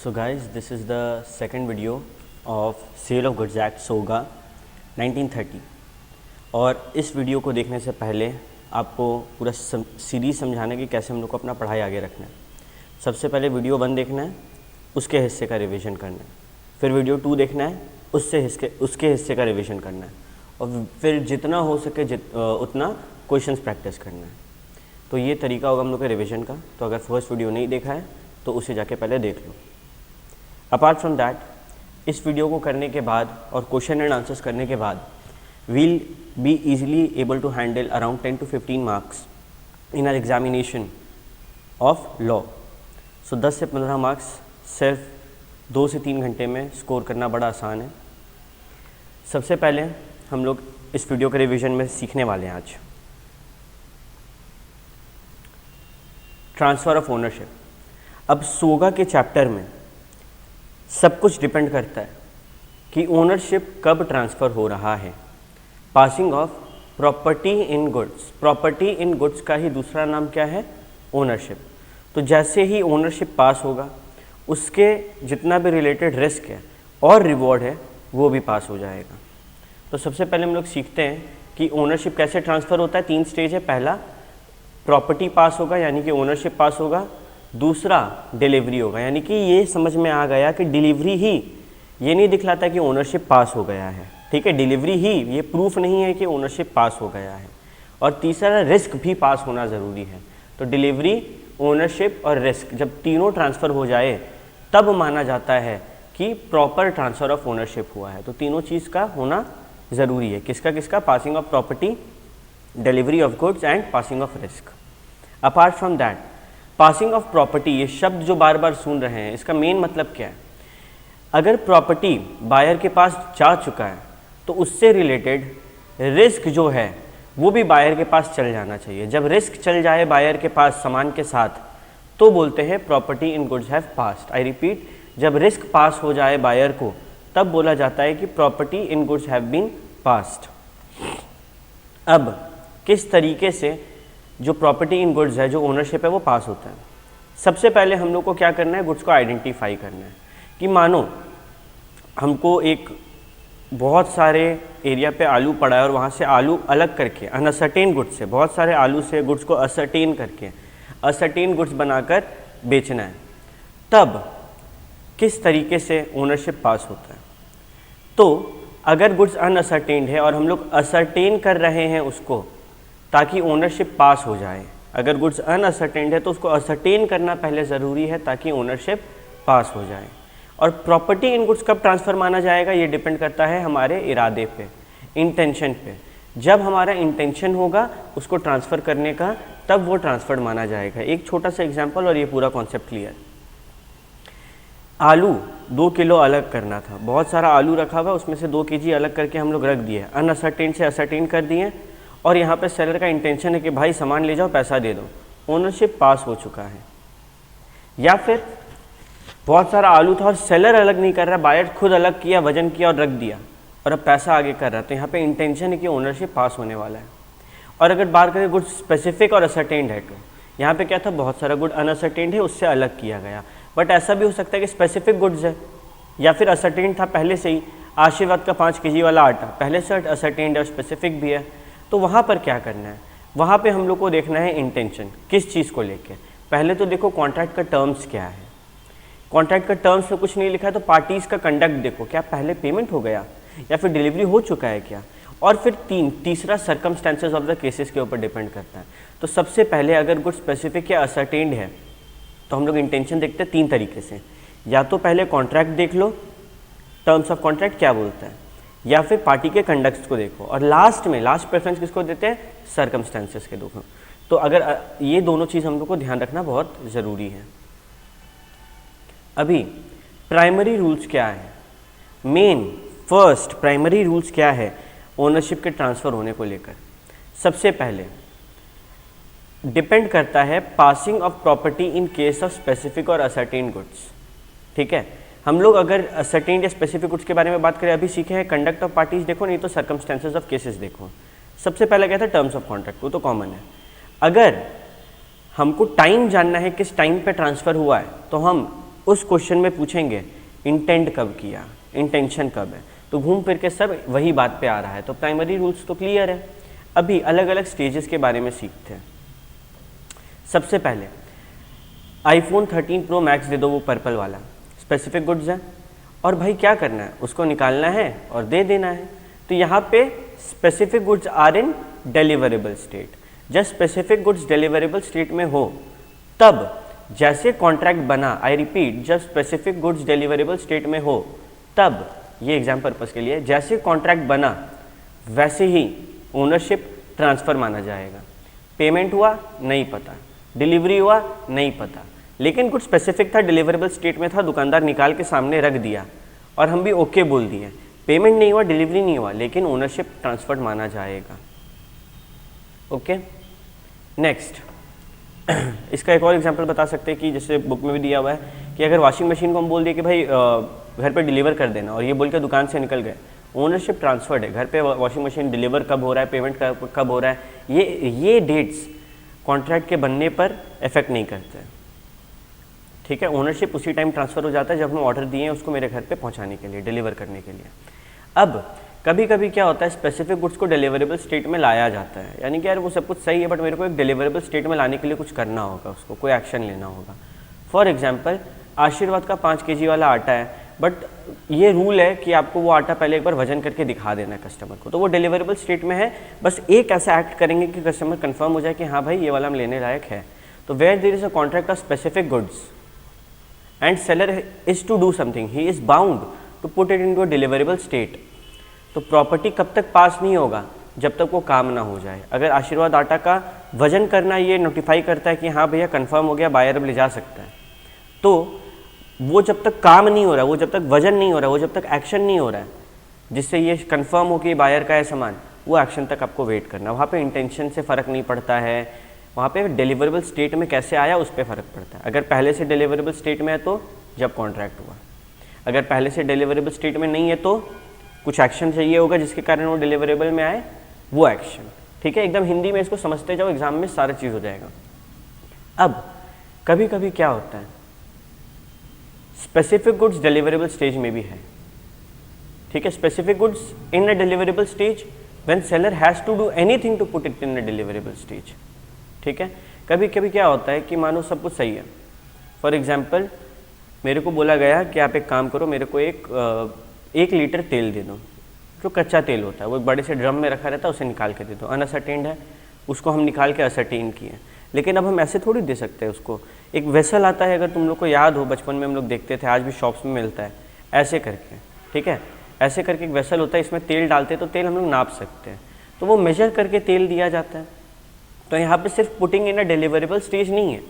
So guys, this is the second video of Sale of Goods Act SOGA 1930 और इस video को देखने से पहले आपको पूरा सीरीज़ समझाने की कैसे हम लोग को अपना पढ़ाई आगे रखना है। सबसे पहले वीडियो 1 देखना है, उसके हिस्से का रिवीजन करना है, फिर वीडियो 2 देखना है, उसके हिस्से का रिवीजन करना है और फिर जितना हो सके उतना क्वेश्चंस प्रैक्टिस करना है। तो ये तरीका होगा हम लोग के रिवीजन का। तो अगर फर्स्ट वीडियो नहीं देखा है तो उसे जाके पहले देख लो। अपार्ट फ्रॉम दैट, इस वीडियो को करने के बाद और क्वेश्चन एंड आंसर्स करने के बाद we'll be easily able to handle around 10 to 15 marks in our examination of law. So 10 से 15 मार्क्स सिर्फ 2 से 3 घंटे में स्कोर करना बड़ा आसान है। सबसे पहले हम लोग इस वीडियो के रिवीजन में सीखने वाले हैं आज ट्रांसफ़र ऑफ ओनरशिप। अब सोगा के चैप्टर में सब कुछ डिपेंड करता है कि ओनरशिप कब ट्रांसफ़र हो रहा है। Passing of property in goods, property in goods का ही दूसरा नाम क्या है? ओनरशिप। तो जैसे ही ओनरशिप पास होगा उसके जितना भी रिलेटेड रिस्क है और रिवॉर्ड है वो भी पास हो जाएगा। तो सबसे पहले हम लोग सीखते हैं कि ओनरशिप कैसे ट्रांसफ़र होता है। 3 स्टेज है। पहला प्रॉपर्टी पास होगा यानी कि ओनरशिप पास होगा, दूसरा डिलीवरी होगा यानी कि ये समझ में आ गया कि डिलीवरी ही ये नहीं दिखलाता कि ओनरशिप पास हो गया है, ठीक है, डिलीवरी ही ये प्रूफ नहीं है कि ओनरशिप पास हो गया है। और तीसरा रिस्क भी पास होना ज़रूरी है। तो डिलीवरी, ओनरशिप और रिस्क जब तीनों ट्रांसफ़र हो जाए तब माना जाता है कि प्रॉपर ट्रांसफ़र ऑफ ओनरशिप हुआ है। तो तीनों चीज़ का होना ज़रूरी है। किसका किसका? Passing of property, delivery of goods and passing of risk. Apart from that, passing of property, ये शब्द जो बार बार सुन रहे हैं इसका मेन मतलब क्या है? अगर प्रॉपर्टी बायर के पास जा चुका है तो उससे रिलेटेड रिस्क जो है वो भी बायर के पास चल जाना चाहिए। जब रिस्क चल जाए बायर के पास सामान के साथ तो बोलते हैं property in goods have passed. I repeat, जब रिस्क पास हो जाए बायर को तब बोला जाता है कि property in goods have been passed. अब किस तरीके से जो प्रॉपर्टी इन गुड्स है, जो ओनरशिप है, वो पास होता है? सबसे पहले हम लोग को क्या करना है? गुड्स को आइडेंटिफाई करना है कि मानो हमको एक बहुत सारे एरिया पे आलू पड़ा है और वहाँ से आलू अलग करके अनअसर्टेन गुड्स से, बहुत सारे आलू से गुड्स को असर्टेन करके असर्टेन गुड्स बनाकर बेचना है। तब किस तरीके से ओनरशिप पास होता है? तो अगर गुड्स अनअसर्टेन्ड है और हम लोग असर्टेन कर रहे हैं उसको ताकि ओनरशिप पास हो जाए, अगर गुड्स अनअसर्टेन्ड है तो उसको असर्टेन करना पहले ज़रूरी है ताकि ओनरशिप पास हो जाए। और प्रॉपर्टी इन गुड्स कब ट्रांसफ़र माना जाएगा ये डिपेंड करता है हमारे इरादे पे, इंटेंशन पे। जब हमारा इंटेंशन होगा उसको ट्रांसफ़र करने का तब वो ट्रांसफर्ड माना जाएगा। एक छोटा सा एग्जांपल और ये पूरा कॉन्सेप्ट क्लियर। आलू 2 किलो अलग करना था, बहुत सारा आलू रखा हुआ, उसमें से 2 kg अलग करके हम लोग रख दिए, अनअसर्टेन से असर्टेन कर दिए और यहाँ पे सेलर का इंटेंशन है कि भाई सामान ले जाओ, पैसा दे दो, ओनरशिप पास हो चुका है। या फिर बहुत सारा आलू था और सेलर अलग नहीं कर रहा, बायर खुद अलग किया, वजन किया और रख दिया और अब पैसा आगे कर रहा है, तो यहाँ पे इंटेंशन है कि ओनरशिप पास होने वाला है। और अगर बात करें गुड स्पेसिफिक और असर्टेन्ड है तो यहाँ पे क्या था? बहुत सारा गुड अनअसर्टेन्ड है, उससे अलग किया गया। बट ऐसा भी हो सकता है कि स्पेसिफिक गुड्स है या फिर असर्टेन्ड था पहले से ही, आशीर्वाद का 5 kg वाला आटा पहले से असर्टेन्ड है और स्पेसिफिक भी है। तो वहाँ पर क्या करना है? वहाँ पे हम लोग को देखना है इंटेंशन, किस चीज़ को लेके। पहले तो देखो कॉन्ट्रैक्ट का टर्म्स क्या है। कॉन्ट्रैक्ट का टर्म्स में कुछ नहीं लिखा है तो पार्टीज़ का कंडक्ट देखो, क्या पहले पेमेंट हो गया या फिर डिलीवरी हो चुका है क्या। और फिर तीसरा सर्कमस्टेंसेस ऑफ द केसेस के ऊपर डिपेंड करता है। तो सबसे पहले अगर गुड स्पेसिफिक या असर्टेन्ड है तो हम लोग इंटेंशन देखते हैं 3 तरीके से। या तो पहले कॉन्ट्रैक्ट देख लो, टर्म्स ऑफ कॉन्ट्रैक्ट क्या बोलता है, या फिर पार्टी के कंडक्ट्स को देखो, और लास्ट प्रेफरेंस किसको देते हैं? सर्कमस्टेंसेस के देखो। तो अगर ये दोनों चीज़ हम लोग को ध्यान रखना बहुत ज़रूरी है। अभी प्राइमरी रूल्स क्या है? मेन फर्स्ट प्राइमरी रूल्स क्या है ओनरशिप के ट्रांसफ़र होने को लेकर? सबसे पहले डिपेंड करता है passing of property in case of specific और असर्टेन गुड्स, ठीक है। हम लोग अगर असर्टेन या स्पेसिफिक गुड्स के बारे में बात करें, अभी सीखे हैं कंडक्ट ऑफ पार्टीज देखो, नहीं तो सर्कमस्टेंसेस ऑफ केसेस देखो। सबसे पहला क्या था? टर्म्स ऑफ कॉन्ट्रैक्ट, वो तो कॉमन है। अगर हमको टाइम जानना है किस टाइम पे ट्रांसफ़र हुआ है तो हम उस क्वेश्चन में पूछेंगे इंटेंट कब किया, इंटेंशन कब है, तो घूम फिर के सब वही बात पे आ रहा है। तो प्राइमरी रूल्स तो क्लियर है। अभी अलग अलग स्टेजेस के बारे में सीखते हैं। सबसे पहले आईफोन 13 प्रो मैक्स दे दो, वो पर्पल वाला स्पेसिफिक गुड्स है, और भाई क्या करना है, उसको निकालना है और दे देना है। तो यहाँ पे specific goods are in deliverable state. जब स्पेसिफिक गुड्स डिलीवरेबल स्टेट में हो तब जैसे कॉन्ट्रैक्ट बना, आई रिपीट, जब स्पेसिफिक गुड्स डिलीवरेबल स्टेट में हो तब, ये एग्जाम पर्पस के लिए, जैसे कॉन्ट्रैक्ट बना वैसे ही ओनरशिप ट्रांसफ़र माना जाएगा। पेमेंट हुआ नहीं पता, डिलीवरी हुआ नहीं पता, लेकिन कुछ स्पेसिफिक था, डिलीवरेबल स्टेट में था, दुकानदार निकाल के सामने रख दिया और हम भी ओके बोल दिए। पेमेंट नहीं हुआ, डिलीवरी नहीं हुआ, लेकिन ओनरशिप ट्रांसफर्ड माना जाएगा। ओके, नेक्स्ट इसका एक और एग्जांपल बता सकते हैं कि जैसे बुक में भी दिया हुआ है कि अगर वॉशिंग मशीन को हम बोल दिए कि भाई घर पे डिलीवर कर देना, और ये बोल के दुकान से निकल गए, ओनरशिप ट्रांसफर्ड है, घर पे वॉशिंग मशीन डिलीवर कब हो रहा है, पेमेंट कब हो रहा है, ये डेट्स कॉन्ट्रैक्ट के बनने पर इफेक्ट नहीं करते हैं। ठीक है, ओनरशिप उसी टाइम ट्रांसफ़र हो जाता है जब हम ऑर्डर दिए हैं उसको मेरे घर पे पहुंचाने के लिए, डिलीवर करने के लिए। अब कभी कभी क्या होता है, स्पेसिफिक गुड्स को डिलीवरेबल स्टेट में लाया जाता है, यानी कि यार वो सब कुछ सही है बट मेरे को एक डिलीवरेबल स्टेट में लाने के लिए कुछ करना होगा, उसको कोई एक्शन लेना होगा। फॉर एग्जाम्पल, आशीर्वाद का 5 kg वाला आटा है, बट ये रूल है कि आपको वो आटा पहले एक बार वजन करके दिखा देना है कस्टमर को, तो वो डिलीवरेबल स्टेट में है, बस एक ऐसा एक्ट करेंगे कि कस्टमर कंफर्म हो जाए कि हाँ भाई ये वाला हम लेने लायक है। तो where there is a contract of specific goods and seller is to do something, he is bound to put it into a deliverable state. तो प्रॉपर्टी कब तक पास नहीं होगा, जब तक वो काम ना हो जाए। अगर आशीर्वाद आटा का वजन करना ये नोटिफाई करता है कि हाँ भैया कंफर्म हो गया, बायर अब ले जा सकता है, तो वो जब तक काम नहीं हो रहा, वो जब तक वजन नहीं हो रहा, वो जब तक एक्शन नहीं हो रहा है जिससे ये कंफर्म हो कि बायर का है सामान, वो एक्शन तक आपको वेट करना। वहाँ पे इंटेंशन से फ़र्क नहीं पड़ता है, वहाँ पे डिलीवरेबल स्टेट में कैसे आया उस पर फ़र्क पड़ता है। अगर पहले से डिलीवरेबल स्टेट में है तो जब कॉन्ट्रैक्ट हुआ, अगर पहले से डिलीवरेबल स्टेट में नहीं है तो कुछ एक्शन चाहिए होगा जिसके कारण वो डिलीवरेबल में आए, वो एक्शन। ठीक है, एकदम हिंदी में इसको समझते जाओ, एग्जाम में सारा चीज़ हो जाएगा। अब कभी कभी क्या होता है, स्पेसिफिक गुड्स डिलीवरेबल स्टेज में भी है। ठीक है, specific goods in a deliverable stage when seller has to do anything to put it in a deliverable stage. ठीक है, कभी कभी क्या होता है कि मानो सब कुछ सही है, फॉर एग्जाम्पल मेरे को बोला गया कि आप एक काम करो, मेरे को 1 लीटर तेल दे दो, जो कच्चा तेल होता है वो एक बड़े से ड्रम में रखा रहता है, उसे निकाल के दे दो। अनअसर्टेन्ड है, उसको हम निकाल के असर्टेन किए, लेकिन अब हम ऐसे थोड़ी दे सकते हैं उसको। एक वेसल आता है, अगर तुम लोग को याद हो, बचपन में हम लोग देखते थे, आज भी शॉप्स में मिलता है, ऐसे करके। ठीक है, ऐसे करके एक वेसल होता है, इसमें तेल डालते हैं तो तेल हम लोग नाप सकते हैं, तो वो मेजर करके तेल दिया जाता है। तो यहाँ पे सिर्फ putting in a deliverable stage नहीं है,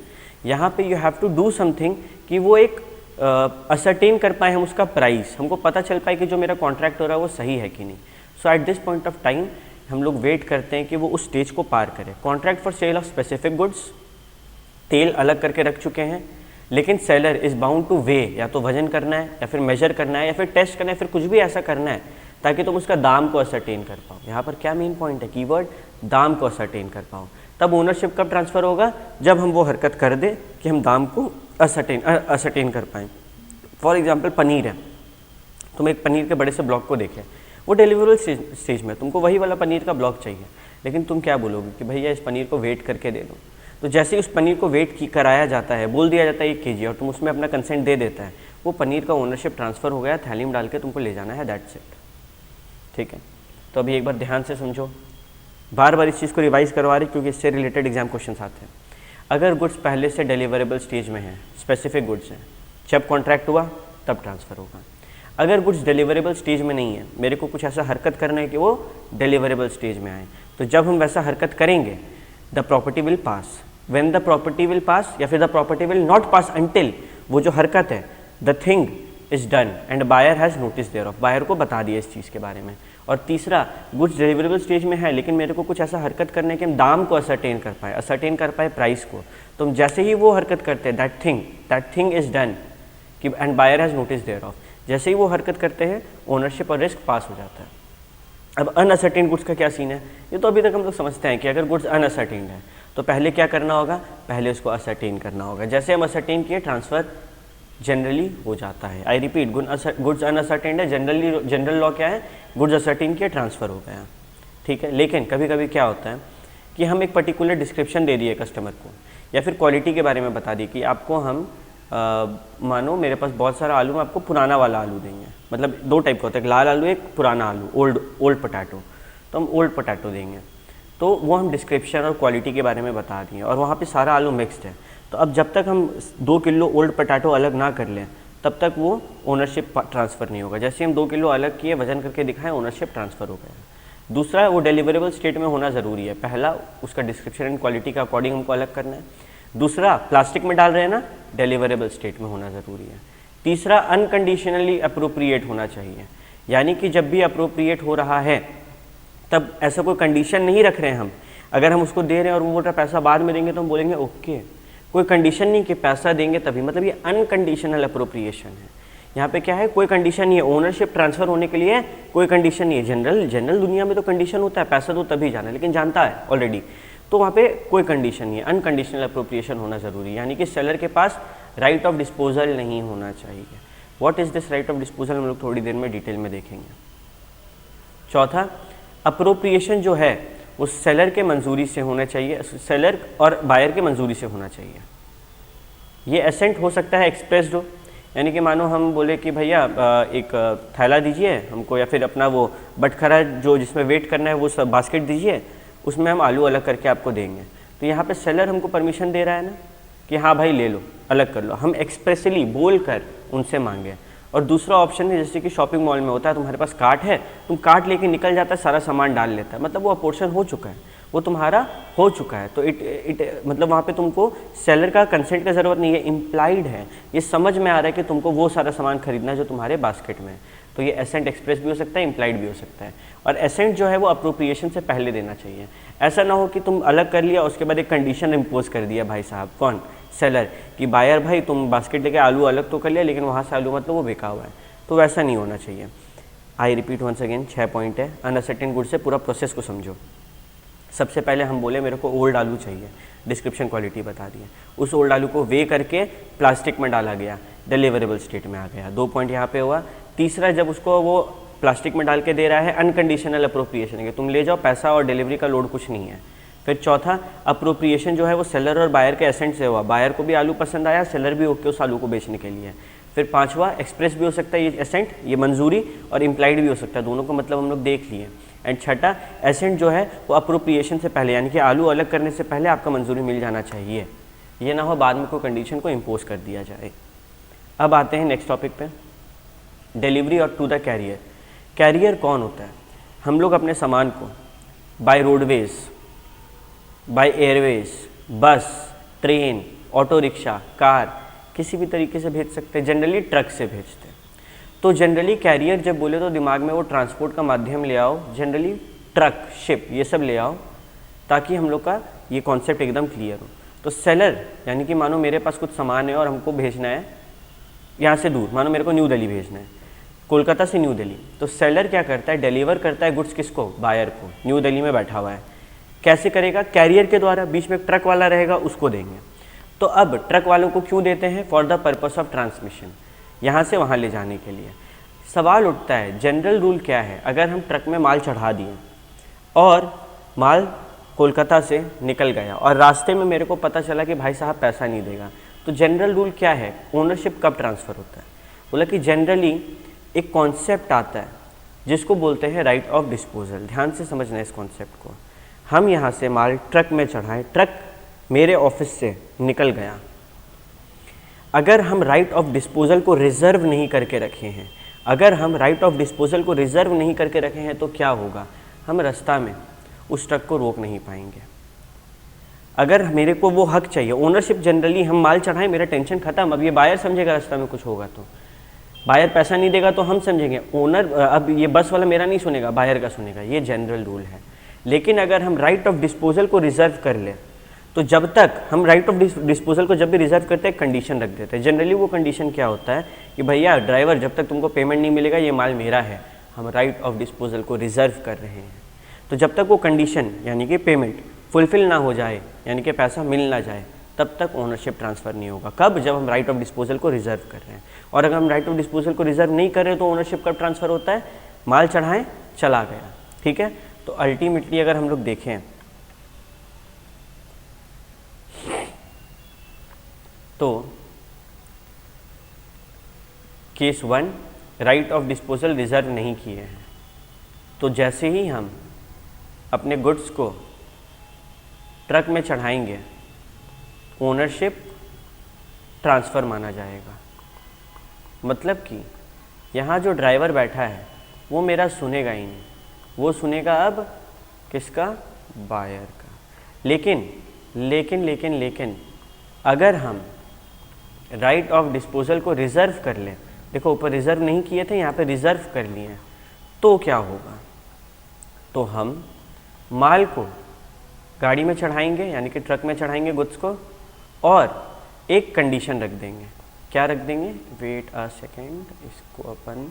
यहाँ पे you have to do something कि वो एक असर्टेन कर पाए हम उसका प्राइस, हमको पता चल पाए कि जो मेरा कॉन्ट्रैक्ट हो रहा है वो सही है कि नहीं। So at this point of time हम लोग वेट करते हैं कि वो उस स्टेज को पार करे। Contract for sale of specific goods, तेल अलग करके रख चुके हैं, लेकिन seller is bound two way, या तो वजन करना है या फिर मेजर करना है या फिर टेस्ट करना है, फिर कुछ भी ऐसा करना है ताकि तुम उसका दाम को असर्टेन कर पाओ। यहाँ पर क्या मेन पॉइंट है, कीवर्ड दाम को असर्टेन कर पाओ। तब ओनरशिप कब ट्रांसफ़र होगा, जब हम वो हरकत कर दे कि हम दाम को असर्टेन कर पाएँ। फॉर एग्जाम्पल पनीर है, तुम एक पनीर के बड़े से ब्लॉक को देखें, वो डिलीवरेबल स्टेज में, तुमको वही वाला पनीर का ब्लॉक चाहिए, लेकिन तुम क्या बोलोगे कि भैया इस पनीर को वेट करके दे दो। तो जैसे ही उस पनीर को वेट कराया जाता है, बोल दिया जाता है 1 kg, और तुम उसमें अपना कंसेंट दे देता है, वो पनीर का ओनरशिप ट्रांसफ़र हो गया, थैली में डाल के तुमको ले जाना है, दैट्स इट। ठीक है, तो अभी एक बार ध्यान से समझो, बार बार इस चीज़ को रिवाइज करवा रही क्योंकि इससे रिलेटेड एग्जाम क्वेश्चन आते हैं। अगर गुड्स पहले से डिलीवरेबल स्टेज में है, स्पेसिफिक गुड्स हैं, जब कॉन्ट्रैक्ट हुआ तब ट्रांसफ़र होगा। अगर गुड्स डिलीवरेबल स्टेज में नहीं है, मेरे को कुछ ऐसा हरकत करना है कि वो डिलीवरेबल स्टेज में आए, तो जब हम वैसा हरकत करेंगे the property will pass. When the property will pass, या फिर the property will not pass until वो जो हरकत है, the thing is done and buyer has notice thereof, buyer को बता दिया इस चीज़ के बारे में। और तीसरा, गुड्स डिलीवरेबल स्टेज में है लेकिन मेरे को कुछ ऐसा हरकत करना है कि हम दाम को असर्टेन कर पाए प्राइस को। तो जैसे ही वो हरकत करते हैं, दैट थिंग इज डन कि and buyer has notice thereof, जैसे ही वो हरकत करते हैं ओनरशिप और रिस्क पास हो जाता है। अब अनअसर्टेन गुड्स का क्या सीन है, ये तो अभी तक हम लोग समझते हैं कि अगर गुड्स अनअसर्टेन है तो पहले क्या करना होगा, पहले उसको असर्टेन करना होगा। जैसे हम असर्टेन किए, ट्रांसफ़र जनरली हो जाता है। आई रिपीट, गुड्स अनअसर्टेन्ड है, जनरल लॉ क्या है, गुड्स असर्टेन किया, ट्रांसफ़र हो गया, ठीक है। लेकिन कभी कभी क्या होता है कि हम एक पर्टिकुलर डिस्क्रिप्शन दे दिए कस्टमर को, या फिर क्वालिटी के बारे में बता दी कि आपको हम मानो मेरे पास बहुत सारा आलू, मैं आपको पुराना वाला आलू देंगे, मतलब दो टाइप का होता है, एक लाल आलू, एक पुराना आलू, ओल्ड पोटैटो, तो हम ओल्ड पोटैटो देंगे। तो वो हम डिस्क्रिप्शन और क्वालिटी के बारे में बता दिए, और वहाँ पे सारा आलू मिक्स्ड है। तो अब जब तक हम 2 किलो ओल्ड पोटैटो अलग ना कर लें, तब तक वो ओनरशिप ट्रांसफ़र नहीं होगा। जैसे हम 2 किलो अलग किए, वजन करके दिखाएं, ओनरशिप ट्रांसफ़र हो गया। दूसरा, वो डिलीवरेबल स्टेट में होना ज़रूरी है। पहला, उसका डिस्क्रिप्शन एंड क्वालिटी के अकॉर्डिंग हमको अलग करना है। दूसरा, प्लास्टिक में डाल रहे हैं ना, डिलीवरेबल स्टेट में होना ज़रूरी है। तीसरा, अनकंडीशनली अप्रोप्रिएट होना चाहिए, यानी कि जब भी अप्रोप्रिएट हो रहा है तब ऐसा कोई कंडीशन नहीं रख रहे हैं हम। अगर हम उसको दे रहे हैं और वो बोल रहा है पैसा बाद में देंगे, तो हम बोलेंगे ओके, कोई कंडीशन नहीं कि पैसा देंगे तभी, मतलब ये अनकंडीशनल अप्रोप्रिएशन है। यहाँ पे क्या है, कोई कंडीशन नहीं है, ओनरशिप ट्रांसफ़र होने के लिए कोई कंडीशन नहीं है। जनरल दुनिया में तो कंडीशन होता है, पैसा दो तभी जाना, लेकिन जानता है ऑलरेडी, तो वहाँ पे कोई कंडीशन नहीं है। अनकंडीशनल अप्रोप्रिएशन होना ज़रूरी है, यानी कि सेलर के पास राइट ऑफ डिस्पोजल नहीं होना चाहिए। What is this right of disposal, हम लोग थोड़ी देर में डिटेल में देखेंगे। चौथा, अप्रोप्रिएशन जो है वो सेलर के मंजूरी से होना चाहिए, सेलर और बायर के मंजूरी से होना चाहिए। ये एसेंट हो सकता है एक्सप्रेस्ड हो, यानी कि मानो हम बोले कि भैया एक थैला दीजिए हमको, या फिर अपना वो बटखरा जो जिसमें वेट करना है वो सब बास्केट दीजिए, उसमें हम आलू अलग करके आपको देंगे। तो यहाँ पे सेलर हमको परमिशन दे रहा है ना कि हाँ भाई ले लो, अलग कर लो, हम एक्सप्रेसली बोल कर उनसे मांगे। और दूसरा ऑप्शन है, जैसे कि शॉपिंग मॉल में होता है, तुम्हारे पास कार्ट है, तुम कार्ट लेके निकल जाता है, सारा सामान डाल लेता है, मतलब वो अपोर्शन हो चुका है, वो तुम्हारा हो चुका है। तो इट मतलब वहाँ पे तुमको सेलर का कंसेंट का ज़रूरत नहीं है, इम्प्लाइड है, ये समझ में आ रहा है कि तुमको वो सारा सामान खरीदना है जो तुम्हारे बास्केट में है। तो ये एसेंट एक्सप्रेस भी हो सकता है, इम्प्लाइड भी हो सकता है। और एसेंट जो है वो अप्रोप्रिएशन से पहले देना चाहिए। ऐसा ना हो कि तुम अलग कर लिया, उसके बाद एक कंडीशन इम्पोज कर दिया भाई साहब, कौन, सेलर, कि बायर भाई तुम बास्केट लेके आलू अलग तो कर लिया, लेकिन वहाँ से आलू मतलब वो बिका हुआ है। तो वैसा नहीं होना चाहिए। I repeat once again, 6 point है। अनअसर्टेन गुड से पूरा प्रोसेस को समझो। सबसे पहले हम बोले मेरे को ओल्ड आलू चाहिए, डिस्क्रिप्शन क्वालिटी बता दिए, उस ओल्ड आलू को वे करके प्लास्टिक में डाला गया, डिलीवरेबल स्टेट में आ गया। 2 पॉइंट यहाँ पे हुआ। तीसरा, जब उसको वो प्लास्टिक में डाल के दे रहा है, अनकंडीशनल अप्रोप्रिएशन है, तुम ले जाओ, पैसा और डिलीवरी का लोड कुछ नहीं है। फिर चौथा, अप्रोप्रिएशन जो है वो सेलर और बायर के एसेंट से हुआ, बायर को भी आलू पसंद आया, सेलर भी ओके उस आलू को बेचने के लिए। फिर पांचवा, एक्सप्रेस भी हो सकता है ये एसेंट, ये मंजूरी, और इम्प्लाइड भी हो सकता है, दोनों का मतलब हम लोग देख लिए। एंड छठा, एसेंट जो है वो अप्रोप्रिएशन से पहले, यानी कि आलू अलग करने से पहले आपका मंजूरी मिल जाना चाहिए, ये ना हो बाद में कोई कंडीशन को इम्पोज कर दिया जाए। अब आते हैं नेक्स्ट टॉपिक पे, डिलीवरी और टू द कैरियर। कैरियर कौन होता है? हम लोग अपने सामान को बाय रोडवेज, बाय एयरवेज, बस, ट्रेन, ऑटो रिक्शा, कार, किसी भी तरीके से भेज सकते हैं। जनरली ट्रक से भेजते हैं। तो जनरली कैरियर जब बोले तो दिमाग में वो ट्रांसपोर्ट का माध्यम ले आओ, जनरली ट्रक, शिप, ये सब ले आओ, ताकि हम लोग का ये कॉन्सेप्ट एकदम क्लियर हो। तो सेलर, यानी कि मानो मेरे पास कुछ सामान है और हमको भेजना है यहाँ से दूर, मानो मेरे को न्यू दिल्ली भेजना है, कोलकाता से न्यू दिल्ली, तो सेलर क्या करता है, डिलीवर करता है गुड्स किसको, बायर को, न्यू दिल्ली में बैठा हुआ है। कैसे करेगा? कैरियर के द्वारा, बीच में एक ट्रक वाला रहेगा, उसको देंगे। तो अब ट्रक वालों को क्यों देते हैं? For the purpose of transmission, यहाँ से वहाँ ले जाने के लिए। सवाल उठता है, जनरल रूल क्या है, अगर हम ट्रक में माल चढ़ा दिए और माल कोलकाता से निकल गया और रास्ते में मेरे को पता चला कि भाई साहब पैसा नहीं देगा, तो जनरल रूल क्या है, ओनरशिप कब ट्रांसफ़र होता है? बोला कि जनरली एक कॉन्सेप्ट आता है जिसको बोलते हैं राइट ऑफ डिस्पोजल। ध्यान से समझना इस कॉन्सेप्ट को। हम यहाँ से माल ट्रक में चढ़ाएं, ट्रक मेरे ऑफिस से निकल गया, अगर हम राइट ऑफ डिस्पोजल को रिजर्व नहीं करके रखे हैं, अगर हम राइट ऑफ डिस्पोजल को रिजर्व नहीं करके रखे हैं, तो क्या होगा, हम रास्ता में उस ट्रक को रोक नहीं पाएंगे। अगर मेरे को वो हक चाहिए, ओनरशिप, जनरली हम माल चढ़ाएं, मेरा टेंशन खत्म। अब ये बायर समझेगा रास्ता में कुछ होगा तो, बायर पैसा नहीं देगा तो हम समझेंगे, ओनर, अब ये बस वाला मेरा नहीं सुनेगा, बायर का सुनेगा, ये जनरल रूल है। लेकिन अगर हम राइट ऑफ डिस्पोजल को रिजर्व कर लें, तो जब तक हम राइट ऑफ डिस्पोजल को जब भी रिजर्व करते हैं, कंडीशन रख देते हैं। जनरली वो कंडीशन क्या होता है कि भैया ड्राइवर, जब तक तुमको पेमेंट नहीं मिलेगा ये माल मेरा है, हम राइट ऑफ डिस्पोजल को रिजर्व कर रहे हैं। तो जब तक वो कंडीशन यानी कि पेमेंट फुलफिल ना हो जाए, यानी कि पैसा मिल ना जाए, तब तक ओनरशिप ट्रांसफ़र नहीं होगा। कब? जब हम राइट ऑफ डिस्पोजल को रिजर्व कर रहे हैं। और अगर हम राइट ऑफ डिस्पोजल को रिजर्व नहीं कर रहे तो ओनरशिप कब ट्रांसफ़र होता है? माल चढ़ाएं, चला गया। ठीक है, तो अल्टीमेटली अगर हम लोग देखें तो case 1 right of disposal reserve नहीं किए हैं, तो जैसे ही हम अपने गुड्स को ट्रक में चढ़ाएंगे ओनरशिप ट्रांसफ़र माना जाएगा। मतलब कि यहाँ जो ड्राइवर बैठा है वो मेरा सुनेगा ही नहीं, वो सुनेगा अब किसका? बायर का। लेकिन लेकिन लेकिन लेकिन अगर हम राइट ऑफ डिस्पोजल को रिज़र्व कर लें, देखो ऊपर रिज़र्व नहीं किए थे, यहाँ पे रिज़र्व कर लिए हैं, तो क्या होगा? तो हम माल को गाड़ी में चढ़ाएंगे, यानी कि ट्रक में चढ़ाएंगे गुड्स को, और एक कंडीशन रख देंगे। क्या रख देंगे? वेट अ सेकेंड, इसको अपन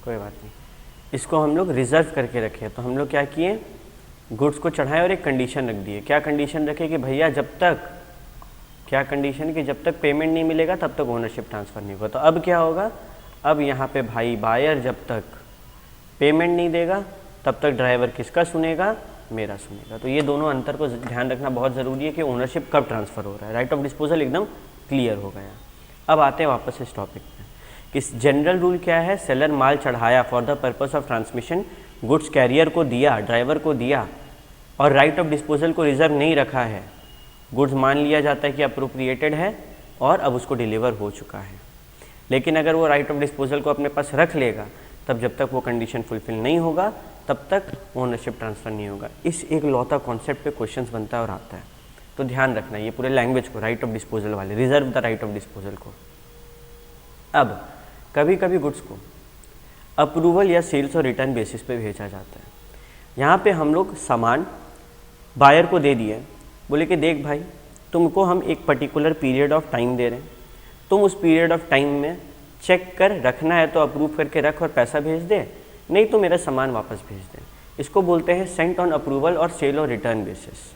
कोई बात नहीं, इसको हम लोग रिज़र्व करके रखे। तो हम लोग क्या किए? गुड्स को चढ़ाए और एक कंडीशन रख दिए। क्या कंडीशन रखे? कि भैया जब तक, क्या कंडीशन? कि जब तक पेमेंट नहीं मिलेगा तब तक ओनरशिप ट्रांसफ़र नहीं होगा। तो अब क्या होगा? अब यहाँ पे भाई बायर जब तक पेमेंट नहीं देगा तब तक ड्राइवर किसका सुनेगा? मेरा सुनेगा। तो ये दोनों अंतर को ध्यान रखना बहुत ज़रूरी है कि ओनरशिप कब ट्रांसफ़र हो रहा है। राइट ऑफ डिस्पोजल एकदम क्लियर हो गया। अब आते हैं वापस इस टॉपिक पे कि जनरल रूल क्या है? सेलर माल चढ़ाया for the purpose of transmission, goods carrier को दिया, ड्राइवर को दिया, और राइट ऑफ डिस्पोजल को रिजर्व नहीं रखा है। गुड्स मान लिया जाता है कि अप्रोप्रिएटेड है और अब उसको डिलीवर हो चुका है। लेकिन अगर वो राइट ऑफ डिस्पोजल को अपने पास रख लेगा, तब जब तक वो कंडीशन फुलफिल नहीं होगा तब तक ओनरशिप ट्रांसफ़र नहीं होगा। इस एक लौता कॉन्सेप्ट पे क्वेश्चंस बनता है और आता है, तो ध्यान रखना ये पूरे लैंग्वेज को, राइट ऑफ डिस्पोजल वाले, reserve the right of disposal को। अब कभी कभी गुड्स को अप्रूवल या सेल्स और रिटर्न बेसिस पे भेजा जाता है। यहाँ पे हम लोग सामान बायर को दे दिए, बोले कि देख भाई तुमको हम एक पर्टिकुलर पीरियड ऑफ टाइम दे रहे हैं, तुम उस पीरियड ऑफ टाइम में चेक कर, रखना है तो अप्रूव करके रख और पैसा भेज दे, नहीं तो मेरा सामान वापस भेज दे। इसको बोलते हैं सेंट ऑन अप्रूवल और सेल और रिटर्न बेसिस।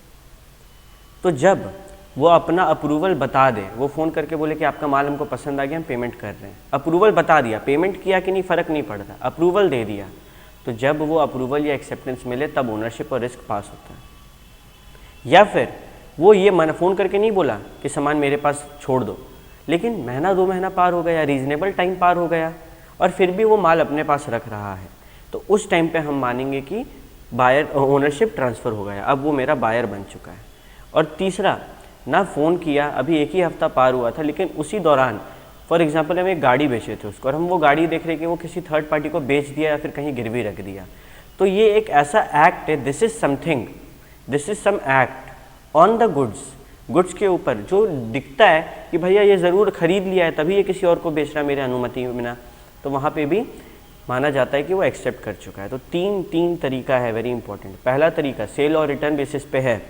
तो जब वो अपना अप्रूवल बता दे, वो फ़ोन करके बोले कि आपका माल हमको पसंद आ गया, हम पेमेंट कर रहे हैं, अप्रूवल बता दिया, पेमेंट किया कि नहीं फ़र्क नहीं पड़ता, अप्रूवल दे दिया, तो जब वो अप्रूवल या एक्सेप्टेंस मिले तब ओनरशिप और रिस्क पास होता है। या फिर वो ये फ़ोन करके नहीं बोला कि सामान मेरे पास छोड़ दो, लेकिन महीना 2 महीना पार हो गया, रीजनेबल टाइम पार हो गया, और फिर भी वो माल अपने पास रख रहा है, तो उस टाइम पे हम मानेंगे कि बायर ओनरशिप ट्रांसफ़र हो गया, अब वो मेरा बायर बन चुका है। और तीसरा, ना फ़ोन किया, अभी एक ही हफ्ता पार हुआ था, लेकिन उसी दौरान फॉर एग्जांपल हम एक गाड़ी बेचे थे उसको, और हम वो गाड़ी देख रहे कि वो किसी थर्ड पार्टी को बेच दिया या फिर कहीं गिरवी रख दिया, तो ये एक ऐसा एक्ट है, this is some act on the goods के ऊपर जो दिखता है कि भैया ये ज़रूर ख़रीद लिया है तभी ये किसी और को बेच रहा है मेरे अनुमति बिना, तो वहाँ पे भी माना जाता है कि वो एक्सेप्ट कर चुका है। तो तीन तरीका है, वेरी इंपॉर्टेंट। पहला तरीका सेल और रिटर्न बेसिस पे है,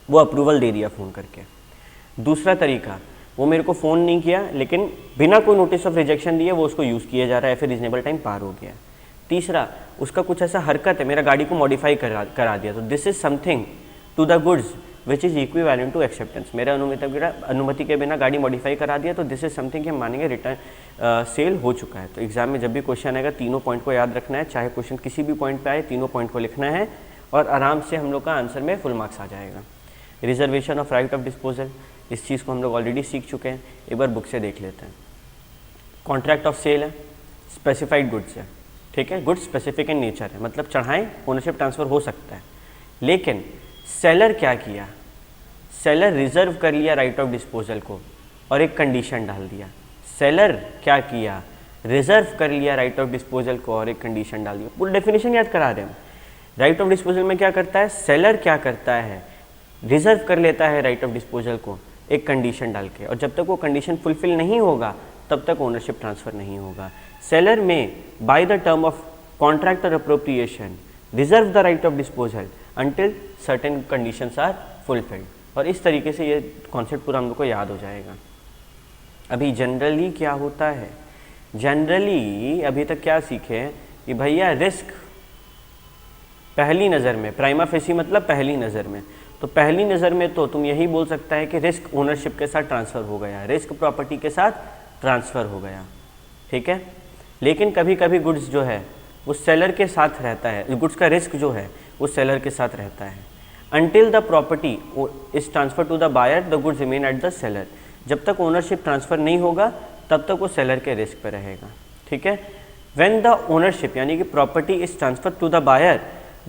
वो अप्रूवल दे दिया फ़ोन करके। दूसरा तरीका, वो मेरे को फ़ोन नहीं किया लेकिन बिना कोई नोटिस ऑफ रिजेक्शन दिए वो उसको यूज़ किया जा रहा है, फिर रीजनेबल टाइम पार हो गया। तीसरा, उसका कुछ ऐसा हरकत है, मेरा गाड़ी को मॉडिफाई करा दिया, तो this is something to the goods which is equivalent to acceptance, मेरा अनुमति के बिना गाड़ी मॉडिफाई करा दिया, तो दिस इज समथिंग कि हम मानेंगे रिटर्न सेल हो चुका है। तो एग्जाम में जब भी क्वेश्चन आएगा तीनों पॉइंट को याद रखना है, चाहे क्वेश्चन किसी भी पॉइंट पे आए, तीनों पॉइंट को लिखना है और आराम से हम लोग का आंसर में फुल मार्क्स आ जाएगा। Reservation of right of disposal, इस चीज़ को हम लोग ऑलरेडी सीख चुके हैं, एक बार बुक से देख लेते हैं। कॉन्ट्रैक्ट ऑफ सेल है, स्पेसिफाइड गुड्स है, ठीक है, गुड्स स्पेसिफिक इन नेचर है, मतलब चढ़ाएं ओनरशिप ट्रांसफ़र हो सकता है। लेकिन सेलर क्या किया, सेलर रिजर्व कर लिया राइट ऑफ डिस्पोजल को और एक कंडीशन डाल दिया। सेलर क्या किया, रिजर्व कर लिया राइट ऑफ डिस्पोजल को और एक कंडीशन डाल दिया। पूरी डेफिनेशन याद करा रहे हैं। राइट ऑफ डिस्पोजल में क्या करता है, सेलर क्या करता है, रिजर्व कर लेता है राइट ऑफ डिस्पोजल को एक कंडीशन डाल के, और जब तक वो कंडीशन फुलफिल नहीं होगा तब तक ओनरशिप ट्रांसफ़र नहीं होगा। सेलर में by the term of contract और appropriation reserve the right of disposal until certain conditions are fulfilled. और इस तरीके से ये कॉन्सेप्ट पूरा हम लोग को याद हो जाएगा। अभी जनरली क्या होता है, जनरली अभी तक क्या सीखे कि भैया रिस्क पहली नज़र में, प्राइमा फेसी मतलब पहली नज़र में, तो पहली नज़र में तो तुम यही बोल सकता है कि रिस्क ओनरशिप के साथ ट्रांसफ़र हो गया, रिस्क प्रॉपर्टी के साथ ट्रांसफ़र हो गया, ठीक है। लेकिन कभी कभी गुड्स जो है वो सेलर के साथ रहता है, गुड्स का रिस्क जो है वो सेलर के साथ रहता है। Until the property is transfer to the buyer the goods remain at the seller. जब तक ओनरशिप ट्रांसफ़र नहीं होगा तब तक वो सेलर के रिस्क पे रहेगा, ठीक है। व्हेन द ओनरशिप यानी कि property is transfer to the buyer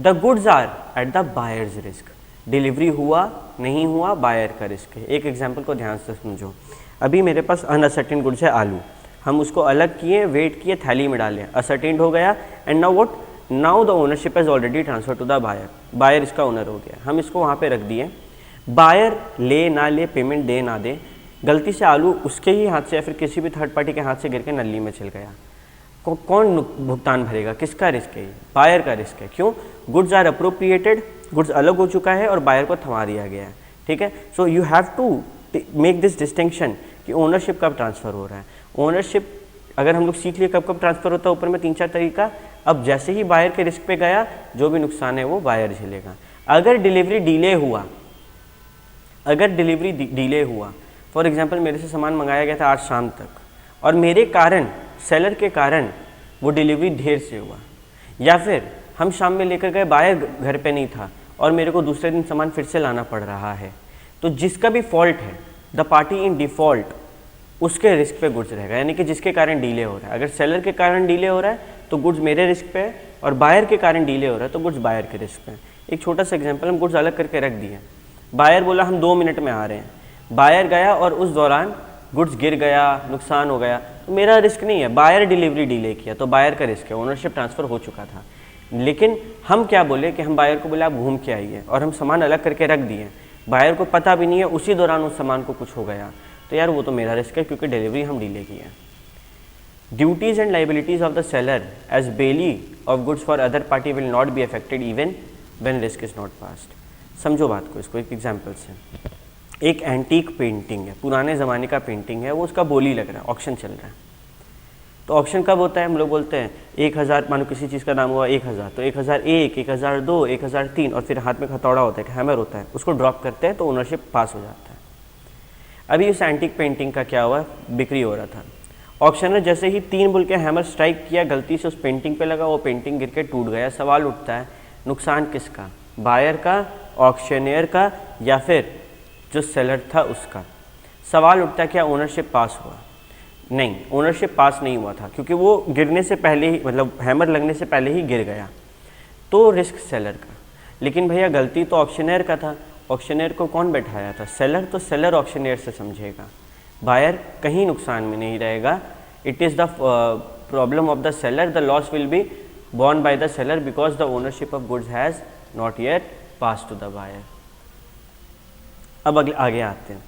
the goods are at the buyer's risk. Delivery हुआ नहीं हुआ बायर का रिस्क है। एक एग्जांपल को ध्यान से समझो। अभी मेरे पास अनअसर्टेन गुड्स है आलू, हम उसको अलग किए, वेट किए, थैली में डाले, असर्टेन्ड हो गया, and now what, now the ownership is already transfer to the buyer, buyer इसका ओनर हो गया। हम इसको वहाँ पे रख दिए, बायर ले ना ले, पेमेंट दे ना दे, गलती से आलू उसके ही हाथ से या फिर किसी भी थर्ड पार्टी के हाथ से गिर के नली में चल गया, कौन भुगतान भरेगा, किसका रिस्क है? बायर का रिस्क है। क्यों? गुड्स आर अप्रोप्रिएटेड, गुड्स अलग हो चुका है और बायर को थमा दिया गया है, ठीक है। So you have to make this distinction कि ओनरशिप कब ट्रांसफ़र हो रहा है। ओनरशिप अगर हम लोग सीख लिए कब कब ट्रांसफ़र होता है, ऊपर में 3-4 तरीका। अब जैसे ही बायर के रिस्क पे गया, जो भी नुकसान है वो बायर झेलेगा। अगर डिलीवरी डिले हुआ, अगर डिलीवरी डिले हुआ, फॉर एग्जांपल मेरे से सामान मंगाया गया था आज शाम तक और मेरे कारण, सेलर के कारण वो डिलीवरी देर से हुआ, या फिर हम शाम में लेकर गए, बायर घर पे नहीं था और मेरे को दूसरे दिन सामान फिर से लाना पड़ रहा है, तो जिसका भी फॉल्ट है, द पार्टी इन डिफ़ॉल्ट, उसके रिस्क पे गुड्स रहेगा, यानी कि जिसके कारण डिले हो रहा है। अगर सेलर के कारण डिले हो रहा है तो गुड्स मेरे रिस्क पे है, और बायर के कारण डिले हो रहा है तो गुड्स बायर के रिस्क पे है। एक छोटा सा एग्जांपल, हम गुड्स अलग करके रख दिए, बायर बोला हम 2 मिनट में आ रहे हैं, बायर गया और उस दौरान गुड्स गिर गया, नुकसान हो गया, तो मेरा रिस्क नहीं है, बायर डिलीवरी डिले किया तो बायर का रिस्क है, ओनरशिप ट्रांसफ़र हो चुका था। लेकिन हम क्या बोले कि हम बायर को बोले आप घूम के आइए, और हम सामान अलग करके रख दिए, बायर को पता भी नहीं है, उसी दौरान उस सामान को कुछ हो गया, तो यार वो तो मेरा रिस्क है क्योंकि डिलीवरी हम डिले की है। Duties and liabilities of the seller as bailee of goods for other party will not be affected even when risk is not passed. समझो बात को, इसको एक एग्जाम्पल से। एक एंटीक पेंटिंग है, पुराने ज़माने का पेंटिंग है, वो उसका बोली लग रहा है, ऑक्शन चल रहा है। तो ऑक्शन कब होता है? हम लोग बोलते हैं 1000, मानो किसी चीज़ का दाम हुआ 1000, तो 1001, 1002, 1003, और फिर हाथ में हथौड़ा होता है, हैमर होता है, उसको ड्रॉप करते हैं तो ओनरशिप पास हो जाता है। अभी उस एंटीक पेंटिंग का क्या हुआ, बिक्री हो रहा था। ऑक्शनर जैसे ही 3 बोल के हैमर स्ट्राइक किया, गलती से उस पेंटिंग पे लगा, वो पेंटिंग गिर के टूट गया। सवाल उठता है, नुकसान किसका? बायर का, ऑक्शनियर का, या फिर जो सेलर था उसका? सवाल उठता है क्या ओनरशिप पास हुआ? नहीं, ओनरशिप पास नहीं हुआ था, क्योंकि वो गिरने से पहले ही, मतलब हैमर लगने से पहले ही गिर गया, तो रिस्क सेलर का। लेकिन भैया गलती तो ऑक्शनियर का था, ऑक्शनियर को कौन बैठाया था? सेलर, तो सेलर ऑक्शनियर से समझेगा, बायर कहीं नुकसान में नहीं रहेगा। It is the problem of the seller, the loss will be borne by the seller because the ownership of goods has not yet passed to the buyer। अब आगे आते हैं,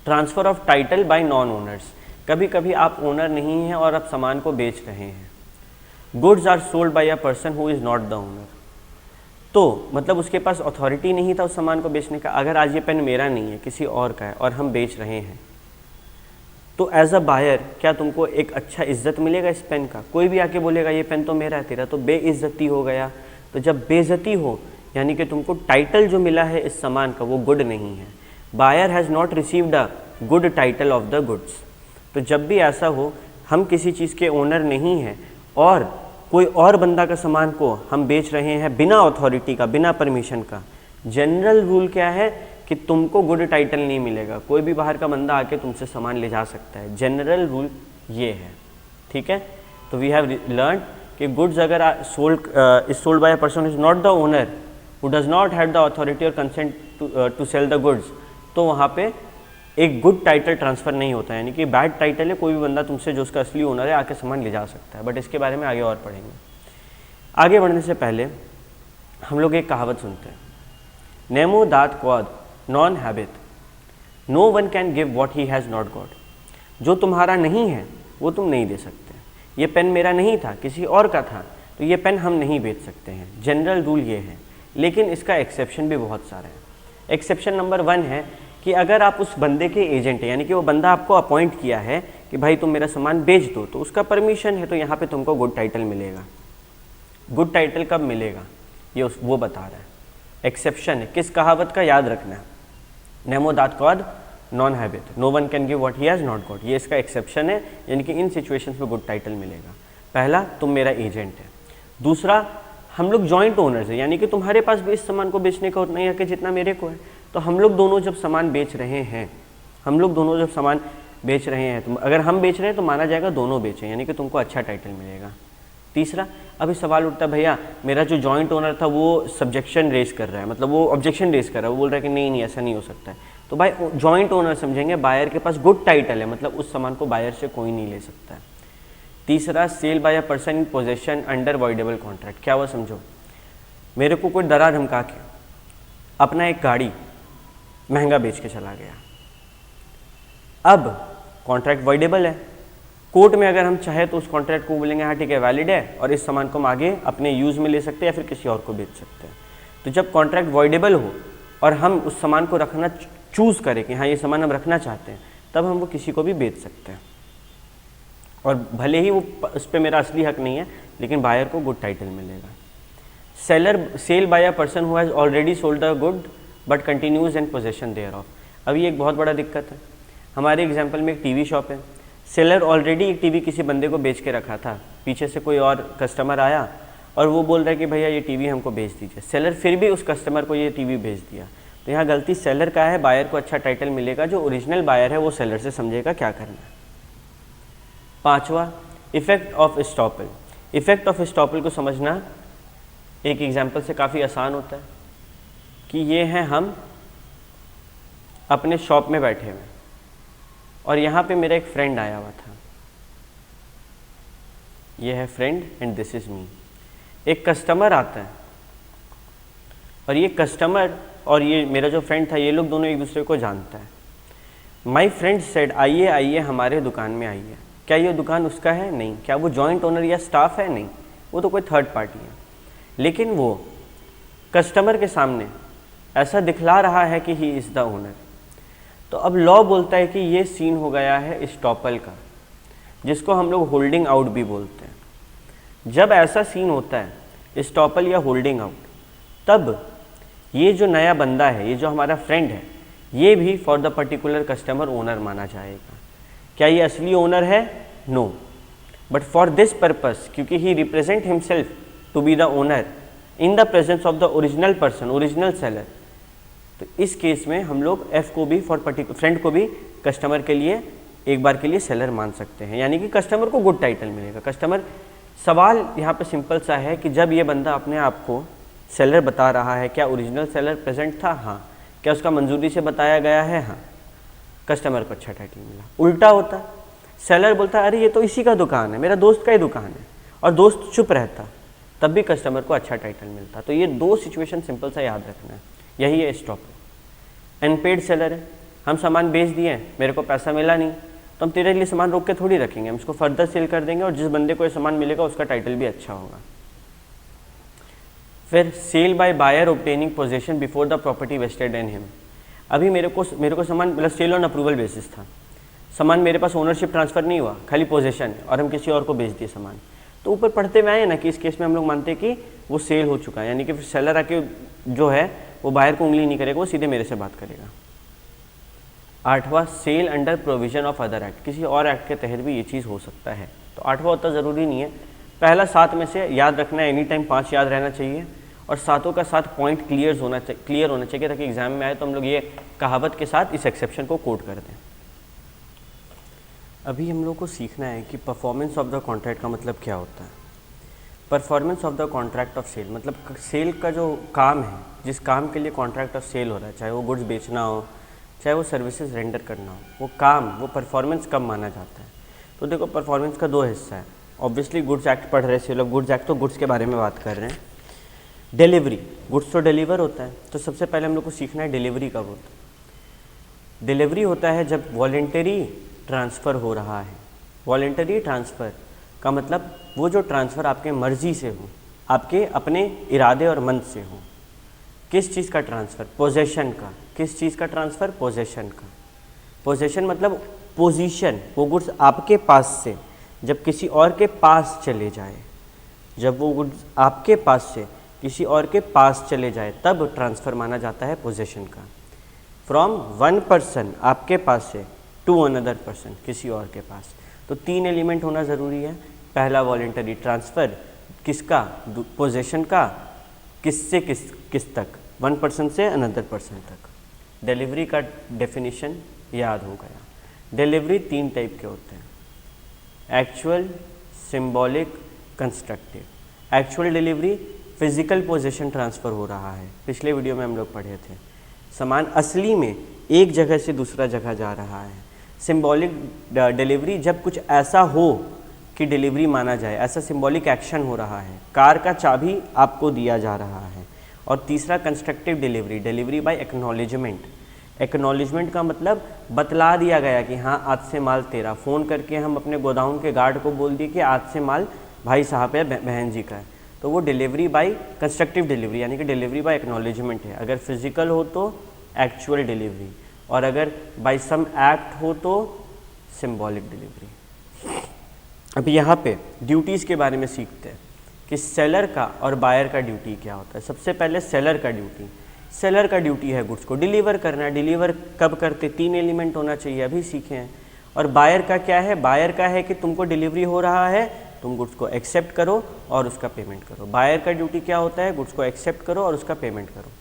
transfer of title by non owners. कभी कभी आप owner नहीं हैं और आप सामान को बेच रहे हैं। Goods are sold by a person who is not the owner, तो मतलब उसके पास अथॉरिटी नहीं था उस सामान को बेचने का। अगर आज ये पेन मेरा नहीं है, किसी और का है, और हम बेच रहे हैं, तो एज अ बायर क्या तुमको एक अच्छा इज्जत मिलेगा इस पेन का? कोई भी आके बोलेगा ये पेन तो मेरा है, तेरा तो बेइज्जती हो गया। तो जब बेइज्जती हो, यानी कि तुमको टाइटल जो मिला है इस सामान का वो गुड नहीं है। Buyer has not received a good title of the goods. तो जब भी ऐसा हो, हम किसी चीज़ के ओनर नहीं हैं और कोई और बंदा का सामान को हम बेच रहे हैं बिना अथॉरिटी का, बिना परमिशन का, जनरल रूल क्या है कि तुमको गुड टाइटल नहीं मिलेगा। कोई भी बाहर का बंदा आके तुमसे सामान ले जा सकता है, जनरल रूल ये है, ठीक है। तो वी हैव लर्न कि गुड्स अगर is sold by a person is not the owner, who does not have the authority और consent to sell the goods, तो वहाँ पे एक गुड टाइटल ट्रांसफ़र नहीं होता है, यानी कि बैड टाइटल है, कोई भी बंदा तुमसे जो उसका असली ओनर है आके सामान ले जा सकता है। बट इसके बारे में आगे और पढ़ेंगे। आगे बढ़ने से पहले हम लोग एक कहावत सुनते हैं, नेमो दात क्वाद नॉन हैबिट, no one can give what he has not got. जो तुम्हारा नहीं है वो तुम नहीं दे सकते। ये पेन मेरा नहीं था, किसी और का था, तो तो ये पेन हम नहीं बेच सकते हैं, जनरल रूल ये है। लेकिन इसका एक्सेप्शन भी बहुत सारा है। एक्सेप्शन नंबर 1 है कि अगर आप उस बंदे के एजेंट हैं, यानी कि वो बंदा आपको अपॉइंट किया है कि भाई तुम मेरा सामान बेच दो, तो उसका परमिशन है, तो यहाँ पे तुमको गुड टाइटल मिलेगा। गुड टाइटल कब मिलेगा ये वो बता रहा है। एक्सेप्शन है, किस कहावत का याद रखना है, नेमो दैट गॉड नॉन हैव इट, no one can give what he has not got. ये इसका एक्सेप्शन है, यानी कि इन सिचुएशंस में गुड टाइटल मिलेगा। पहला, तुम मेरा एजेंट है। दूसरा, हम लोग जॉइंट ओनर्स है, यानी कि तुम्हारे पास भी इस सामान को बेचने का उतना ही हक है जितना मेरे को है। तो हम लोग दोनों जब सामान बेच रहे हैं, तो अगर हम बेच रहे हैं तो माना जाएगा दोनों बेचें, यानी कि तुमको अच्छा टाइटल मिलेगा। तीसरा, अभी सवाल उठता है, भैया मेरा जो जॉइंट ओनर था वो सब्जेक्शन रेस कर रहा है, मतलब वो ऑब्जेक्शन रेस कर रहा है, वो बोल रहा है कि नहीं ऐसा नहीं हो सकता है। तो भाई जॉइंट ओनर समझेंगे, बायर के पास गुड टाइटल है, मतलब उस सामान को बायर से कोई नहीं ले सकता है। तीसरा, sale by a person in possession under voidable contract. क्या हुआ समझो, मेरे को कोई डरा धमका के अपना एक गाड़ी महंगा बेच के चला गया। अब कॉन्ट्रैक्ट वॉइडेबल है, कोर्ट में अगर हम चाहे तो उस कॉन्ट्रैक्ट को बोलेंगे हाँ ठीक है वैलिड है, और इस सामान को हम आगे अपने यूज़ में ले सकते हैं या फिर किसी और को बेच सकते हैं। तो जब कॉन्ट्रैक्ट वॉइडेबल हो और हम उस सामान को रखना चूज़ करें कि हाँ ये सामान हम रखना चाहते हैं, तब हम वो किसी को भी बेच सकते हैं। और भले ही वो उस पर मेरा असली हक नहीं है, लेकिन बायर को गुड टाइटल मिलेगा। Sale by a person who has already sold a good but continues in possession thereof. अभी एक बहुत बड़ा दिक्कत है, हमारे एग्जाम्पल में एक टीवी शॉप है, सेलर ऑलरेडी एक टीवी किसी बंदे को बेच के रखा था, पीछे से कोई और कस्टमर आया और वो बोल रहा है कि भैया ये टीवी हमको बेच दीजिए। सेलर फिर भी उस कस्टमर को ये टीवी बेच दिया, तो यहाँ गलती सेलर का है, बायर को अच्छा टाइटल मिलेगा। जो ओरिजिनल बायर है वो सेलर से समझेगा क्या करना है। पांचवा, effect of estoppel. Effect of estoppel को समझना एक एग्जाम्पल से काफ़ी आसान होता है कि ये हैं हम अपने शॉप में बैठे हुए और यहाँ पे मेरा एक फ्रेंड आया हुआ था, ये है friend and this is me. एक कस्टमर आता है और ये कस्टमर और ये मेरा जो फ्रेंड था, ये लोग दोनों एक दूसरे को जानता है। माई फ्रेंड सेड आइए आइए हमारे दुकान में आइए। क्या ये दुकान उसका है? नहीं। क्या वो जॉइंट ओनर या स्टाफ है? नहीं, वो तो कोई थर्ड पार्टी है। लेकिन वो कस्टमर के सामने ऐसा दिखला रहा है कि ही इज़ द ओनर। तो अब लॉ बोलता है कि ये सीन हो गया है स्टॉपल का, जिसको हम लोग होल्डिंग आउट भी बोलते हैं। जब ऐसा सीन होता है स्टॉपल या होल्डिंग आउट, तब ये जो नया बंदा है, ये जो हमारा फ्रेंड है, ये भी for the particular customer owner माना जाएगा। क्या ये असली ओनर है? No, but for this purpose, क्योंकि he represent himself to be the owner in the presence of the original person, original seller, तो इस केस में हम लोग एफ को भी फॉर पर्टिकुलर फ्रेंड को भी कस्टमर के लिए एक बार के लिए सेलर मान सकते हैं, यानी कि कस्टमर को गुड टाइटल मिलेगा। कस्टमर, सवाल यहाँ पे सिंपल सा है कि जब ये बंदा अपने आप को सेलर बता रहा है, क्या ओरिजिनल सेलर प्रेजेंट था? हाँ। क्या उसका मंजूरी से बताया गया है? हाँ। कस्टमर को अच्छा टाइटल मिला। उल्टा होता, सेलर बोलता अरे ये तो इसी का दुकान है, मेरा दोस्त का ही दुकान है, और दोस्त चुप रहता, तब भी कस्टमर को अच्छा टाइटल मिलता। तो ये दो सिचुएशन सिंपल सा याद रखना है, यही है स्टॉप। अनपेड सेलर है, हम सामान बेच दिए, मेरे को पैसा मिला नहीं, तो हम तेरे लिए सामान रोक के थोड़ी रखेंगे, हम इसको फर्दर सेल कर देंगे, और जिस बंदे को ये सामान मिलेगा उसका टाइटल भी अच्छा होगा। फिर sale by buyer obtaining possession before the property vested in him. अभी मेरे को सामान, मतलब सेल ऑन अप्रूवल बेसिस था, सामान मेरे पास ओनरशिप ट्रांसफ़र नहीं हुआ, खाली पोजेशन है, और हम किसी और को बेच दिए सामान। तो ऊपर पढ़ते हुए आए ना कि इस केस में हम लोग मानते हैं कि वो सेल हो चुका है, यानी कि फिर सेलर आके जो है वो बायर को उंगली नहीं करेगा, वो सीधे मेरे से बात करेगा। आठवां, sale under provision of other act. किसी और एक्ट के तहत भी ये चीज़ हो सकता है। तो आठवां उतना ज़रूरी नहीं है, पहला 7 में से याद रखना है, एनी टाइम 5 याद रहना चाहिए, और सातों का 7 पॉइंट क्लियर होना चाहिए ताकि एग्जाम में आए तो हम लोग ये कहावत के साथ इस एक्सेप्शन को कोट कर दें। अभी हम लोग को सीखना है कि परफॉर्मेंस ऑफ द कॉन्ट्रैक्ट का मतलब क्या होता है। Performance of the contract of sale मतलब सेल का जो काम है, जिस काम के लिए कॉन्ट्रैक्ट ऑफ सेल हो रहा है, चाहे वो गुड्स बेचना हो, चाहे वो सर्विसेज रेंडर करना हो, वो काम, वो परफॉर्मेंस कब माना जाता है। तो देखो, परफॉर्मेंस का 2 हिस्सा है। ऑब्वियसली गुड्स एक्ट पढ़ रहे से लोग, गुड्स एक्ट तो गुड्स के बारे में बात कर रहे हैं। डिलीवरी, गुड्स तो डिलीवर होता है, तो सबसे पहले हम लोग को सीखना है डिलीवरी कब होता है। डिलीवरी होता है जब वॉलेंटरी ट्रांसफ़र हो रहा है। वॉलेंटरी ट्रांसफ़र का मतलब वो जो ट्रांसफ़र आपके मर्जी से हो, आपके अपने इरादे और मन से हो। किस चीज़ का ट्रांसफ़र? पोजेशन का। किस चीज़ का ट्रांसफ़र? पोजेशन का। पोजेशन मतलब पोजीशन, वो गुड्स आपके पास से जब किसी और के पास चले जाए, जब वो गुड्स आपके पास से किसी और के पास चले जाए तब ट्रांसफ़र माना जाता है पोजेशन का। फ्रॉम वन पर्सन, आपके पास से, टू अनदर पर्सन, किसी और के पास। तो 3 एलिमेंट होना ज़रूरी है। पहला वॉलेंटरी ट्रांसफ़र, किसका? पोजेशन का। किससे किस तक? वन पर्सन से अनदर पर्सन तक। डिलीवरी का डेफिनेशन याद हो गया। डिलीवरी 3 टाइप के होते हैं, actual, symbolic, constructive. Actual delivery physical position transfer हो रहा है, पिछले वीडियो में हम लोग पढ़े थे। सामान असली में एक जगह से दूसरा जगह जा रहा है। सिंबॉलिक डिलीवरी जब कुछ ऐसा हो कि डिलीवरी माना जाए, ऐसा सिंबॉलिक एक्शन हो रहा है, कार का चाबी आपको दिया जा रहा है। और तीसरा constructive delivery, delivery by acknowledgement. Acknowledgement का मतलब बतला दिया गया कि हाँ आज से माल तेरा। फ़ोन करके हम अपने गोदाम के गार्ड को बोल दिए कि आज से माल भाई साहब है, बहन जी का है, तो वो डिलीवरी बाय कंस्ट्रक्टिव डिलीवरी यानी कि डिलीवरी बाय एक्नॉलेजमेंट है। अगर फिजिकल हो तो एक्चुअल डिलीवरी, और अगर बाय सम एक्ट हो तो सिंबॉलिक डिलीवरी। अब यहाँ पे ड्यूटीज़ के बारे में सीखते हैं कि सेलर का और बायर का ड्यूटी क्या होता है। सबसे पहले सेलर का ड्यूटी। सेलर का ड्यूटी है गुड्स को डिलीवर करना। डिलीवर कब करते? 3 एलिमेंट होना चाहिए, अभी सीखे हैं। और बायर का क्या है? बायर का है कि तुमको डिलीवरी हो रहा है, तुम गुड्स को एक्सेप्ट करो और उसका पेमेंट करो। बायर का ड्यूटी क्या होता है? गुड्स को एक्सेप्ट करो और उसका पेमेंट करो।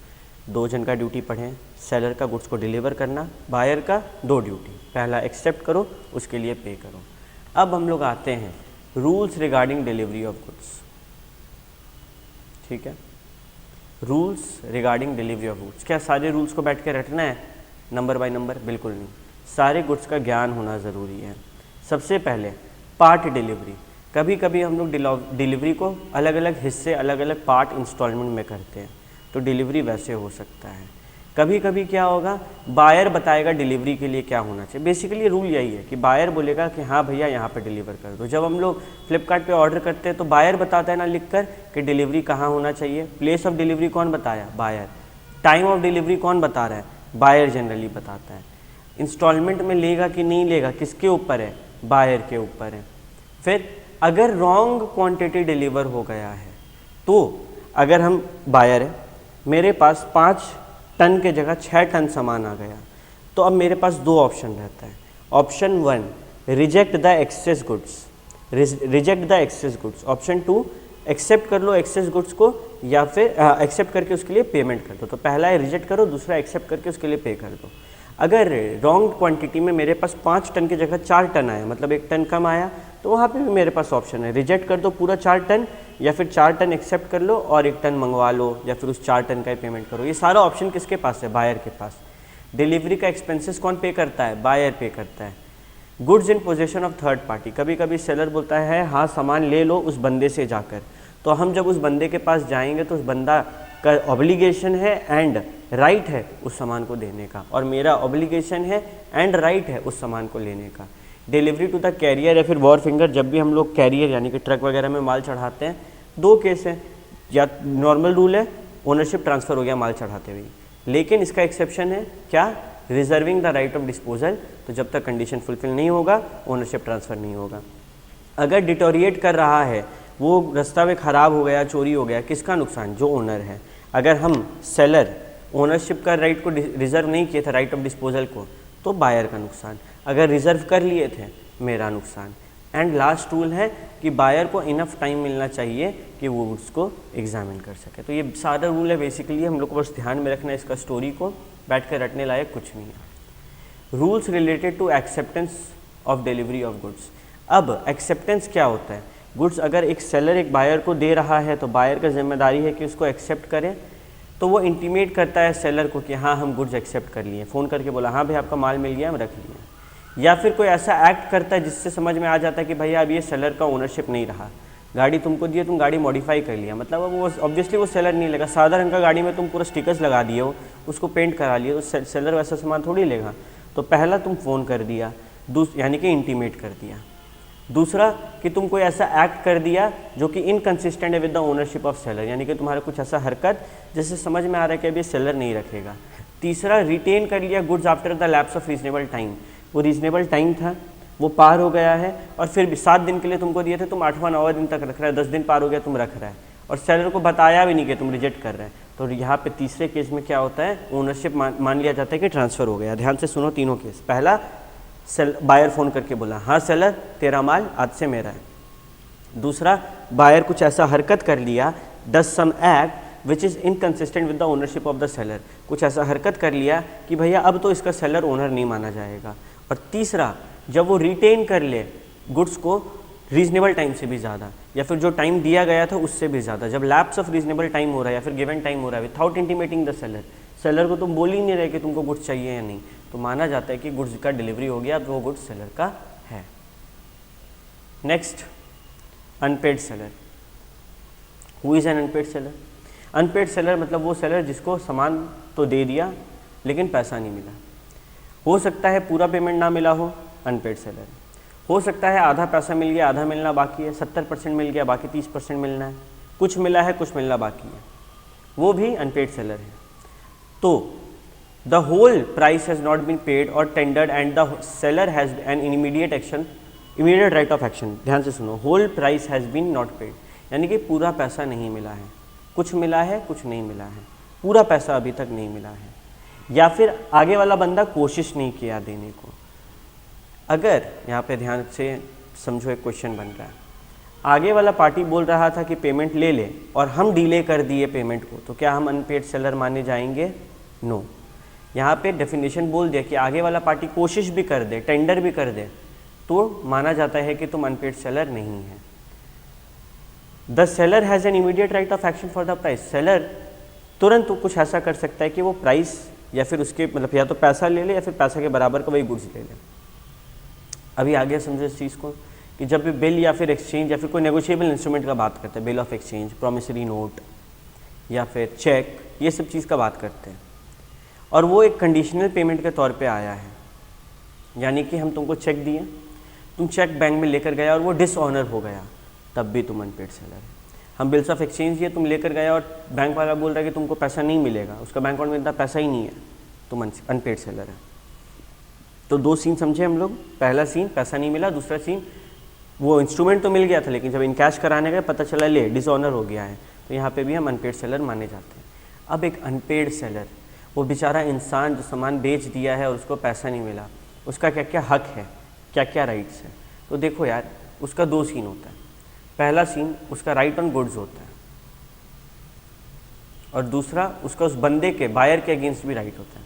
2 जन का ड्यूटी पढ़ें, सेलर का गुड्स को डिलीवर करना, बायर का 2 ड्यूटी, पहला एक्सेप्ट करो, उसके लिए पे करो। अब हम लोग आते हैं rules regarding delivery of goods. ठीक है, rules regarding delivery of goods. क्या सारे रूल्स को बैठ के रटना है नंबर बाय नंबर? बिल्कुल नहीं, सारे गुड्स का ज्ञान होना ज़रूरी है। सबसे पहले पार्ट डिलीवरी। कभी कभी हम लोग डिलीवरी को अलग अलग हिस्से, अलग अलग पार्ट इंस्टॉलमेंट में करते हैं, तो डिलीवरी वैसे हो सकता है। कभी कभी क्या होगा, बायर बताएगा डिलीवरी के लिए क्या होना चाहिए। बेसिकली रूल यही है कि बायर बोलेगा कि हाँ भैया यहाँ पे डिलीवर कर दो। जब हम लोग फ्लिपकार्ट पे ऑर्डर करते हैं तो बायर बताता है ना लिख कर कि डिलीवरी कहाँ होना चाहिए। प्लेस ऑफ डिलीवरी कौन बताया? बायर। टाइम ऑफ डिलीवरी कौन बता रहा है? बायर जनरली बताता है। इंस्टॉलमेंट में लेगा कि नहीं लेगा किसके ऊपर है? बायर के ऊपर है। फिर अगर रॉन्ग क्वान्टिटी डिलीवर हो गया है तो अगर हम बायर है, मेरे पास 5 टन के जगह 6 टन सामान आ गया, तो अब मेरे पास 2 ऑप्शन रहता है। Option 1 reject the excess goods, reject the excess goods. Option 2 accept कर लो एक्सेस गुड्स को, या फिर एक्सेप्ट करके उसके लिए पेमेंट कर दो। तो पहला है रिजेक्ट करो, दूसरा एक्सेप्ट करके उसके लिए पे कर दो। अगर रॉन्ग क्वांटिटी में मेरे पास 5 टन की जगह 4 टन आया, मतलब 1 टन कम आया, तो वहाँ पे भी मेरे पास ऑप्शन है रिजेक्ट कर दो पूरा 4 टन, या फिर 4 टन एक्सेप्ट कर लो और 1 टन मंगवा लो, या फिर उस 4 टन का ही पेमेंट करो। ये सारा ऑप्शन किसके पास है? बायर के पास। डिलीवरी का एक्सपेंसेस कौन पे करता है? बायर पे करता है। Goods in possession of third party. कभी कभी सेलर बोलता है हाँ सामान ले लो उस बंदे से जाकर, तो हम जब उस बंदे के पास जाएंगे तो उस बंदा का ऑब्लिगेशन है एंड राइट है उस सामान को देने का, और मेरा ऑब्लिगेशन है एंड राइट है उस सामान को लेने का। डिलीवरी टू द कैरियर या फिर वॉर फिंगर। जब भी हम लोग कैरियर यानी कि ट्रक वगैरह में माल चढ़ाते हैं, 2 केस हैं, या नॉर्मल रूल है ओनरशिप ट्रांसफ़र हो गया माल चढ़ाते हुए, लेकिन इसका एक्सेप्शन है क्या? Reserving the right of disposal. तो जब तक कंडीशन फुलफिल नहीं होगा ओनरशिप ट्रांसफ़र नहीं होगा। अगर डिटोरिएट कर रहा है, वो रास्ता में ख़राब हो गया, चोरी हो गया, किसका नुकसान? जो ओनर है। अगर हम सेलर ओनरशिप का राइट को रिजर्व नहीं किए थे, राइट ऑफ डिस्पोजल को, तो बायर का नुकसान। अगर रिजर्व कर लिए थे, मेरा नुकसान। एंड लास्ट रूल है कि बायर को इनफ टाइम मिलना चाहिए कि वो उसको एग्जामिन कर सके। तो ये सारा रूल है, बेसिकली हम लोग को बस ध्यान में रखना है, इसका स्टोरी को बैठ कर रटने लायक कुछ नहीं है। Rules related to acceptance of delivery of goods. अब एक्सेप्टेंस क्या होता है? गुड्स अगर एक सेलर एक बायर को दे रहा है तो बायर का जिम्मेदारी है कि उसको एक्सेप्ट करे। तो वो इंटीमेट करता है सेलर को कि हाँ हम गुड्स एक्सेप्ट कर लिए, फ़ोन करके बोला हाँ भाई आपका माल मिल गया, हम रख लिया। या फिर कोई ऐसा एक्ट करता है जिससे समझ में आ जाता है कि भैया अब ये सेलर का ओनरशिप नहीं रहा, गाड़ी तुमको दिए, तुम गाड़ी मॉडिफाई कर लिया, मतलब अब वो ऑब्वियसली वो सेलर नहीं लेगा। सादा रंग का गाड़ी में तुम पूरा स्टिकर्स लगा दिए हो, उसको पेंट करा लिए, तो सेलर वैसा सामान थोड़ी लेगा। तो पहला तुम फ़ोन कर दिया, यानी कि इंटीमेट कर दिया। दूसरा कि तुम कोई ऐसा एक्ट कर दिया जो कि इनकंसिस्टेंट है with the ownership of seller, यानी कि तुम्हारा कुछ ऐसा हरकत जिससे समझ में आ रहा है कि अभी सेलर नहीं रखेगा। तीसरा, रिटेन कर लिया goods after the lapse of reasonable time, वो रीजनेबल टाइम था वो पार हो गया है और फिर भी 7 दिन के लिए तुमको दिए थे, तुम 8वां 9वां दिन तक रख रहा है, 10 दिन पार हो गया तुम रख रहा है और सेलर को बताया भी नहीं कि तुम रिजेक्ट कर रहे हैं। तो यहाँ पे तीसरे केस में क्या होता है, ओनरशिप मान लिया जाता है कि ट्रांसफ़र हो गया। ध्यान से सुनो तीनों केस। पहला, बायर फ़ोन करके बोला हाँ सेलर तेरा माल आज से मेरा है। दूसरा, बायर कुछ ऐसा हरकत कर लिया, does some act which is inconsistent with the ownership of the seller, कुछ ऐसा हरकत कर लिया कि भैया अब तो इसका सेलर ओनर नहीं माना जाएगा। और तीसरा, जब वो रिटेन कर ले गुड्स को रीजनेबल टाइम से भी ज़्यादा या फिर जो टाइम दिया गया था उससे भी ज़्यादा, जब लैप्स ऑफ रीजनेबल टाइम हो रहा है या फिर गिवन टाइम हो रहा है without intimating the seller, seller को तुम बोल ही नहीं रहे कि तुमको गुड्स चाहिए या नहीं, तो माना जाता है कि गुड्स का डिलीवरी हो गया, अब वो गुड्स सेलर का है। Next, unpaid seller. Who is an unpaid seller? Unpaid seller मतलब वो सेलर जिसको सामान तो दे दिया लेकिन पैसा नहीं मिला। हो सकता है पूरा पेमेंट ना मिला हो, अनपेड सेलर। हो सकता है आधा पैसा मिल गया, आधा मिलना बाकी है, 70% मिल गया, बाकी 30% मिलना है, कुछ मिला है कुछ मिलना बाकी है, वो भी अनपेड सेलर है। तो the whole price has not been paid और tendered and the seller has an immediate right of action. ध्यान से सुनो, whole price has been not paid यानी कि पूरा पैसा नहीं मिला है, कुछ मिला है कुछ नहीं मिला है, पूरा पैसा अभी तक नहीं मिला है, या फिर आगे वाला बंदा कोशिश नहीं किया देने को। अगर यहाँ पे ध्यान से समझो, एक क्वेश्चन बन रहा है, आगे वाला पार्टी बोल रहा था कि पेमेंट ले ले और हम डिले कर दिए पेमेंट को, तो क्या हम अनपेड सेलर माने जाएंगे? नो। यहाँ पे डेफिनेशन बोल दिया कि आगे वाला पार्टी कोशिश भी कर दे, टेंडर भी कर दे, तो माना जाता है कि तुम अनपेड सेलर नहीं है। The seller has an immediate right of action for the price, seller तुरंत तो कुछ ऐसा कर सकता है कि वो प्राइस या फिर उसके मतलब या तो पैसा ले ले या फिर पैसा के बराबर का वही गुड्स ले ले। अभी आगे समझो इस चीज़ को कि जब भी बिल या फिर एक्सचेंज या फिर कोई नेगोशिएबल इंस्ट्रूमेंट का बात करते हैं, bill of exchange, promissory note या फिर चेक, ये सब चीज़ का बात करते हैं और वो एक कंडीशनल पेमेंट के तौर पे आया है, यानी कि हम तुमको चेक दिए, तुम चेक बैंक में लेकर गया और वो डिसऑनर हो गया, तब भी तुम अनपेड सेलर है। हम बिल्स ऑफ एक्सचेंज दिए, तुम लेकर गया और बैंक वाला बोल रहा है कि तुमको पैसा नहीं मिलेगा, उसका बैंक अकाउंट में इतना पैसा ही नहीं है, तुम अनपेड सेलर है। तो 2 सीन समझे हम लोग। पहला सीन पैसा नहीं मिला, दूसरा सीन वो इंस्ट्रूमेंट तो मिल गया था लेकिन जब इन कैश कराने गए पता चला ले डिसऑनर हो गया है, तो यहाँ पे भी हम अनपेड सेलर माने जाते हैं। अब एक अनपेड सेलर, वो बेचारा इंसान जो सामान बेच दिया है और उसको पैसा नहीं मिला, उसका क्या क्या हक है, क्या क्या राइट्स है। तो देखो यार, उसका 2 सीन होता है। पहला सीन उसका राइट ऑन गुड्स होता है और दूसरा उसका उस बंदे के बायर के अगेंस्ट भी राइट होता है।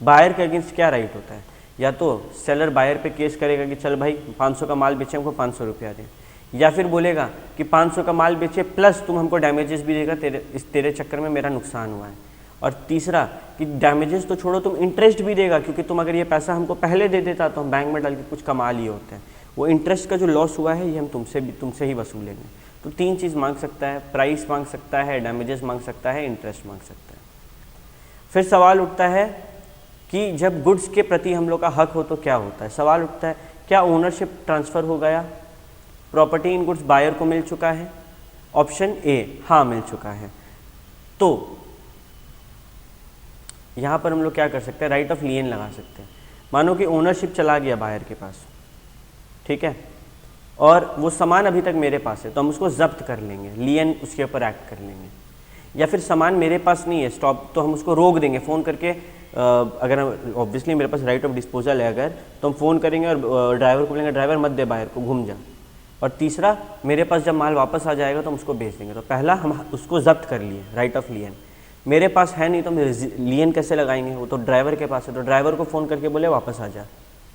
बायर के अगेंस्ट क्या राइट होता है? या तो सेलर बायर पे केस करेगा कि चल भाई 500 का माल बेचे, हमको 500 रुपया दे, या फिर बोलेगा कि 500 का माल बेचे प्लस तुम हमको डैमेजेस भी देगा, तेरे चक्कर में मेरा नुकसान हुआ है। और तीसरा कि डैमेजेस तो छोड़ो, तुम इंटरेस्ट भी देगा, क्योंकि तुम अगर ये पैसा हमको पहले दे देता तो हम बैंक में डाल के कुछ कमा लिए होते हैं, वो इंटरेस्ट का जो लॉस हुआ है ये हम तुमसे ही वसूलेंगे। तो 3 चीज़ मांग सकता है, प्राइस मांग सकता है, डैमेजेस मांग सकता है, इंटरेस्ट मांग सकता है। फिर सवाल उठता है कि जब गुड्स के प्रति हम लोग का हक हो तो क्या होता है? सवाल उठता है, क्या ओनरशिप ट्रांसफ़र हो गया, प्रॉपर्टी इन गुड्स बायर को मिल चुका है? ऑप्शन ए, हाँ मिल चुका है। तो यहाँ पर हम लोग क्या कर सकते हैं, राइट ऑफ लियन लगा सकते हैं। मानो कि ओनरशिप चला गया बायर के पास, ठीक है, और वो सामान अभी तक मेरे पास है, तो हम उसको जब्त कर लेंगे, लियन उसके ऊपर एक्ट कर लेंगे। या फिर सामान मेरे पास नहीं है, स्टॉप, तो हम उसको रोक देंगे फ़ोन करके। अगर ऑब्वियसली मेरे पास राइट ऑफ डिस्पोजल है अगर, तो हम फ़ोन करेंगे और ड्राइवर को बोलेंगे ड्राइवर मत दे बायर को, घूम जा। और तीसरा, मेरे पास जब माल वापस आ जाएगा तो हम उसको बेच देंगे। तो पहला हम उसको जब्त कर लिए, राइट ऑफ लियन। मेरे पास है नहीं तो हम लियन कैसे लगाएंगे, वो तो ड्राइवर के पास है, तो ड्राइवर को फ़ोन करके बोले वापस आ जा।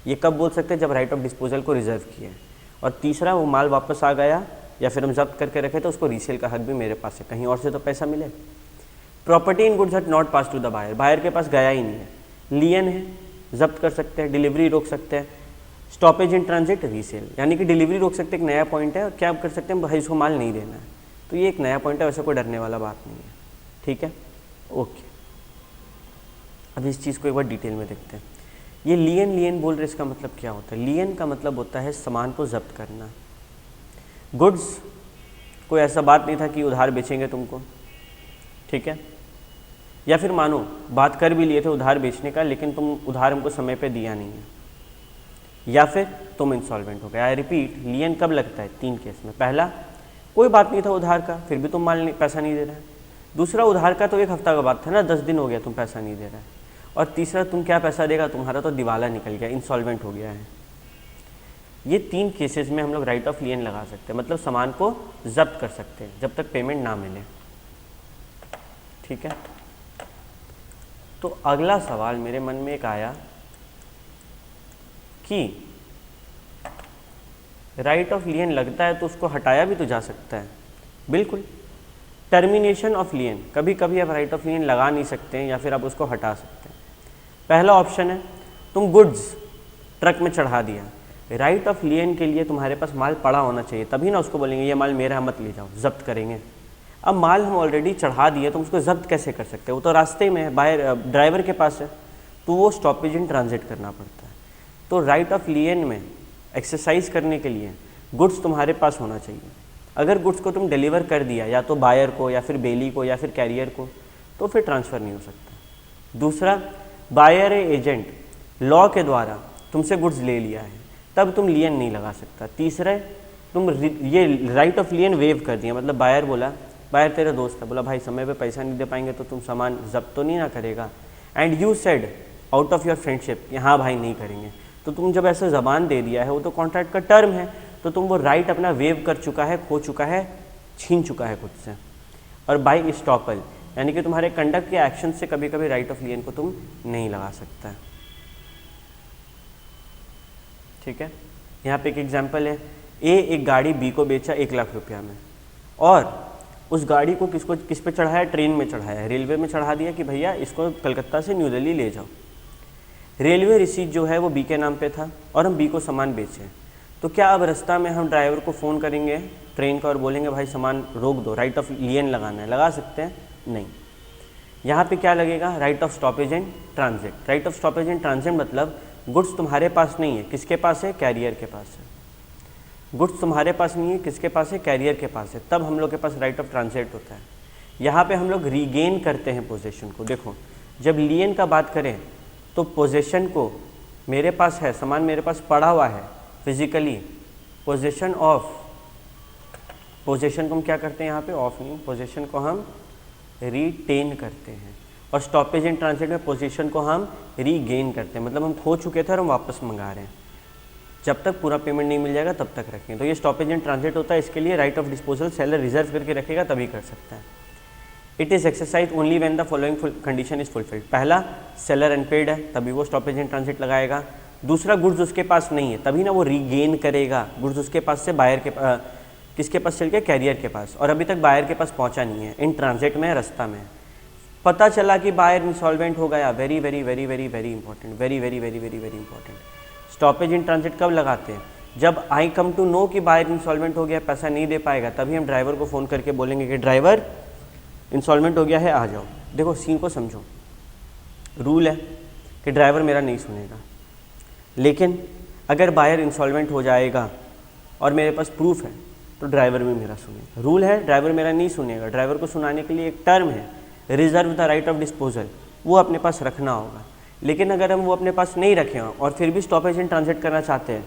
ये कब बोल सकते हैं? जब राइट ऑफ डिस्पोजल को रिजर्व किया है। और तीसरा, वो माल वापस आ गया या फिर हम जब्त करके रखे तो उसको रीसेल का हक भी मेरे पास है, कहीं और से तो पैसा मिले। Property in goods had not pass to the buyer, buyer के पास गया ही नहीं है, लियन है, जब्त कर सकते हैं, डिलीवरी रोक सकते हैं। स्टॉपेज इन ट्रांजिट, रीसेल, यानी कि डिलीवरी रोक सकते हैं, एक नया पॉइंट है। और क्या कर सकते हैं, भाई इसको माल नहीं देना है, तो ये एक नया पॉइंट है, वैसे कोई डरने वाला बात नहीं है, ठीक है, ओके। अब इस चीज़ को एक बार डिटेल में देखते हैं। ये लियन बोल रहे, इसका मतलब क्या होता है? लियन का मतलब होता है सामान को जब्त करना, गुड्स कोई ऐसा बात नहीं था कि उधार बेचेंगे तुमको, ठीक है, या फिर मानो बात कर भी लिए थे उधार बेचने का, लेकिन तुम उधार हमको समय पे दिया नहीं है, या फिर तुम इंसॉल्वेंट हो गए। आई रिपीट, लियन कब लगता है? 3 केस में। पहला, कोई बात नहीं था उधार का, फिर भी तुम पैसा नहीं दे रहे हैं। दूसरा, उधार का तो 1 हफ्ता का बात था ना, 10 दिन हो गया तुम पैसा नहीं दे रहे हैं। और तीसरा, तुम क्या पैसा देगा, तुम्हारा तो दिवाला निकल गया, इंसॉल्वेंट हो गया है। ये 3 केसेस में हम लोग राइट ऑफ लियन लगा सकते हैं, मतलब सामान को जब्त कर सकते हैं जब तक पेमेंट ना मिले, ठीक है। तो अगला सवाल मेरे मन में एक आया कि राइट ऑफ लियन लगता है तो उसको हटाया भी तो जा सकता है। बिल्कुल, टर्मिनेशन ऑफ लियन, कभी कभी आप राइट ऑफ लियन लगा नहीं सकते हैं या फिर आप उसको हटा सकते हैं। पहला ऑप्शन है, तुम गुड्स ट्रक में चढ़ा दिया, राइट ऑफ लियन के लिए तुम्हारे पास माल पड़ा होना चाहिए, तभी ना उसको बोलेंगे ये माल मेरा, मत ले जाओ, जब्त करेंगे। अब माल हम ऑलरेडी चढ़ा दिए, तुम उसको जब्त कैसे कर सकते हो? वो तो रास्ते में है, बाहर ड्राइवर के पास है, तो वो स्टॉपेज इन ट्रांजिट करना पड़ता है। तो राइट ऑफ लियन में एक्सरसाइज करने के लिए गुड्स तुम्हारे पास होना चाहिए। अगर गुड्स को तुम डिलीवर कर दिया या तो बायर को या फिर बेली को या फिर कैरियर को, तो फिर ट्रांसफ़र नहीं हो सकता। दूसरा, बायर एजेंट लॉ के द्वारा तुमसे गुड्स ले लिया है, तब तुम लियन नहीं लगा सकता। तीसरा, तुम ये राइट ऑफ लियन वेव कर दिया, मतलब बायर बोला, बायर तेरा दोस्त है, बोला भाई समय पे पैसा नहीं दे पाएंगे तो तुम सामान जब्त तो नहीं ना करेगा, and you said out of your friendship कि हाँ भाई नहीं करेंगे, तो तुम जब ऐसे ज़बान दे दिया है, वो तो कॉन्ट्रैक्ट का टर्म है, तो तुम वो राइट अपना वेव कर चुका है, खो चुका है, छीन चुका है खुद से। और बाई इस्टॉपल, यानी कि तुम्हारे कंडक्ट के एक्शन से कभी कभी राइट ऑफ लियन को तुम नहीं लगा सकता, ठीक है। यहाँ पे एक एग्जांपल है, ए एक गाड़ी बी को बेचा 1 लाख रुपया में, और उस गाड़ी को किस पे चढ़ाया? ट्रेन में चढ़ाया, रेलवे में चढ़ा दिया कि भैया इसको कलकत्ता से न्यू दिल्ली ले जाओ। रेलवे रिसीट जो है वो बी के नाम पे था और हम बी को सामान बेचें, तो क्या अब रास्ता में हम ड्राइवर को फ़ोन करेंगे ट्रेन का और बोलेंगे भाई सामान रोक दो, राइट ऑफ लियन लगाना है? लगा सकते हैं? नहीं। यहाँ पे क्या लगेगा? Right of stoppage and transit. Right of stoppage and transit मतलब गुड्स तुम्हारे पास नहीं है, किसके पास है? कैरियर के पास है। गुड्स तुम्हारे पास नहीं है, किसके पास है? कैरियर के पास है, तब हम लोग के पास राइट ऑफ ट्रांजिट होता है। यहाँ पे हम लोग रीगेन करते हैं पोजीशन को। देखो, जब लियन का बात करें तो पोजीशन को मेरे पास है, सामान मेरे पास पड़ा हुआ है फिजिकली, पोजीशन ऑफ, पोजीशन को हम क्या करते हैं यहाँ पे? ऑफ नहीं, पोजीशन को हम रिटेन करते हैं। और स्टॉपेज इन ट्रांजिट में पोजीशन को हम रीगेन करते हैं, मतलब हम खो चुके थे और हम वापस मंगा रहे हैं। जब तक पूरा पेमेंट नहीं मिल जाएगा तब तक रखें, तो ये स्टॉपेज इन ट्रांजिट होता है। इसके लिए right of disposal seller reserve करके रखेगा तभी कर सकता है। It is exercise only when the following condition is fulfilled. पहला, सेलर अनपेड है, तभी वो स्टॉपेज इन ट्रांजिट लगाएगा। दूसरा, गुड्स उसके पास नहीं है, तभी ना वो रीगेन करेगा। गुड्स उसके पास से बायर के किसके पास चल के? कैरियर के पास, और अभी तक बायर के पास पहुंचा नहीं है, इन ट्रांजिट में, रास्ता में। पता चला कि बायर इंसॉल्वेंट हो गया, very very very very very important, very very very very very important. Stoppage in transit कब लगाते हैं? जब आई कम टू नो कि बायर इंसॉल्वेंट हो गया, पैसा नहीं दे पाएगा, तभी हम ड्राइवर को फ़ोन करके बोलेंगे कि ड्राइवर इंसॉल्वेंट हो गया है, आ जाओ। देखो सीन को समझो, रूल है कि ड्राइवर मेरा नहीं सुनेगा, लेकिन अगर बायर इंसॉल्वेंट हो जाएगा और मेरे पास प्रूफ है तो ड्राइवर भी मेरा सुनेगा। रूल है, ड्राइवर मेरा नहीं सुनेगा। ड्राइवर को सुनाने के लिए एक टर्म है, reserve the right of disposal, वो अपने पास रखना होगा। लेकिन अगर हम वो अपने पास नहीं रखें और फिर भी स्टॉपेज इन ट्रांजिट करना चाहते हैं,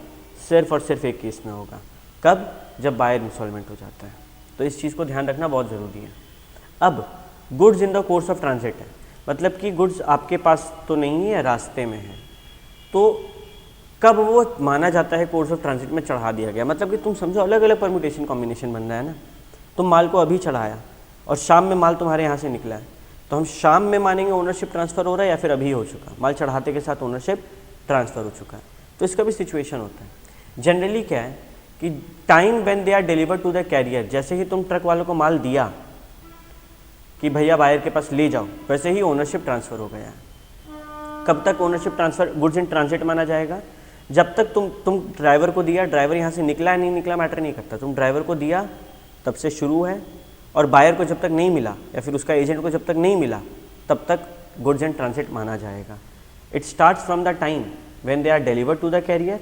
सिर्फ और सिर्फ एक केस में होगा। कब? जब बायर इंसॉल्वेंट हो जाता है। तो इस चीज़ को ध्यान रखना बहुत ज़रूरी है। अब goods in the course of transit है, मतलब कि गुड्स आपके पास तो नहीं है, रास्ते में है, तो कब वो माना जाता है कोर्स ऑफ ट्रांजिट में चढ़ा दिया गया? मतलब कि तुम समझो अलग अलग परम्यूटेशन कॉम्बिनेशन बन रहा है ना। तुम माल को अभी चढ़ाया और शाम में माल तुम्हारे यहाँ से निकला है, तो हम शाम में मानेंगे ओनरशिप ट्रांसफ़र हो रहा है या फिर अभी हो चुका, माल चढ़ाते के साथ ओनरशिप ट्रांसफ़र हो चुका है। तो इसका भी सिचुएशन होता है। जनरली क्या है कि time when they are delivered to the carrier, जैसे ही तुम ट्रक वालों को माल दिया कि भैया बायर के पास ले जाओ, वैसे ही ओनरशिप ट्रांसफ़र हो गया है। कब तक ownership transfer goods in transit माना जाएगा? जब तक तुम ड्राइवर को दिया, ड्राइवर यहाँ से निकला है नहीं निकला मैटर नहीं करता, तुम ड्राइवर को दिया तब से शुरू है, और बायर को जब तक नहीं मिला या फिर उसका एजेंट को जब तक नहीं मिला तब तक गुड्स इन ट्रांजिट माना जाएगा। It starts from the time when they are delivered to the carrier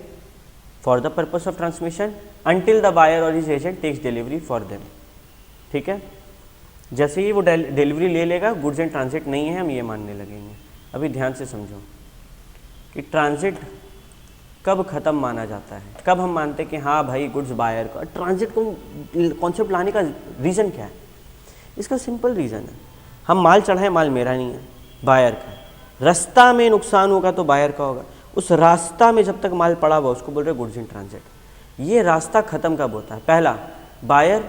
for the purpose of transmission until the buyer और his agent takes delivery for them. ठीक है, जैसे ही वो डिलीवरी ले लेगा गुड्स इन ट्रांजिट नहीं है, हम ये मानने लगेंगे। अभी ध्यान से समझो कि ट्रांजिट कब ख़त्म माना जाता है, कब हम मानते हैं कि हाँ भाई गुड्स बायर का। ट्रांजिट को कॉन्सेप्ट लाने का रीज़न क्या है? इसका सिंपल रीज़न है, हम माल चढ़ाएं, माल मेरा नहीं है, बायर का है। रास्ता में नुकसान होगा तो बायर का होगा। उस रास्ता में जब तक माल पड़ा हुआ उसको बोल रहे गुड्स इन ट्रांजिट। ये रास्ता ख़त्म कब होता है? पहला, बायर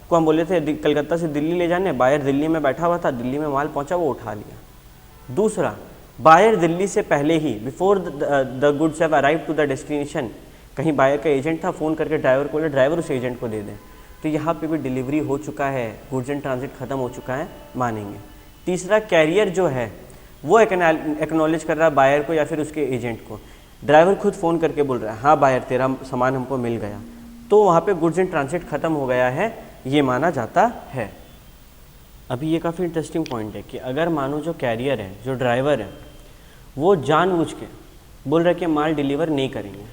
को हम बोले थे कलकत्ता से दिल्ली ले जाने, बायर दिल्ली में बैठा हुआ था, दिल्ली में माल पहुंचा, वो उठा लिया। दूसरा, बायर दिल्ली से पहले ही before the goods have arrive to the destination, कहीं बायर का एजेंट था, फ़ोन करके ड्राइवर को बोले ड्राइवर उस एजेंट को दे दें, तो यहाँ पे भी डिलीवरी हो चुका है, गुड्स इन ट्रांजिट ख़त्म हो चुका है, मानेंगे। तीसरा, कैरियर जो है वो एक्नॉलेज कर रहा है बायर को या फिर उसके एजेंट को। ड्राइवर खुद फ़ोन करके बोल रहा है हाँ बायर तेरा सामान हमको मिल गया, तो वहाँ पे गुड्स इन ट्रांजिट ख़त्म हो गया है, ये माना जाता है। अभी ये काफ़ी इंटरेस्टिंग पॉइंट है कि अगर मानो जो कैरियर है, जो ड्राइवर है, वो जानबूझ के बोल रहा है कि माल डिलीवर नहीं करेंगे,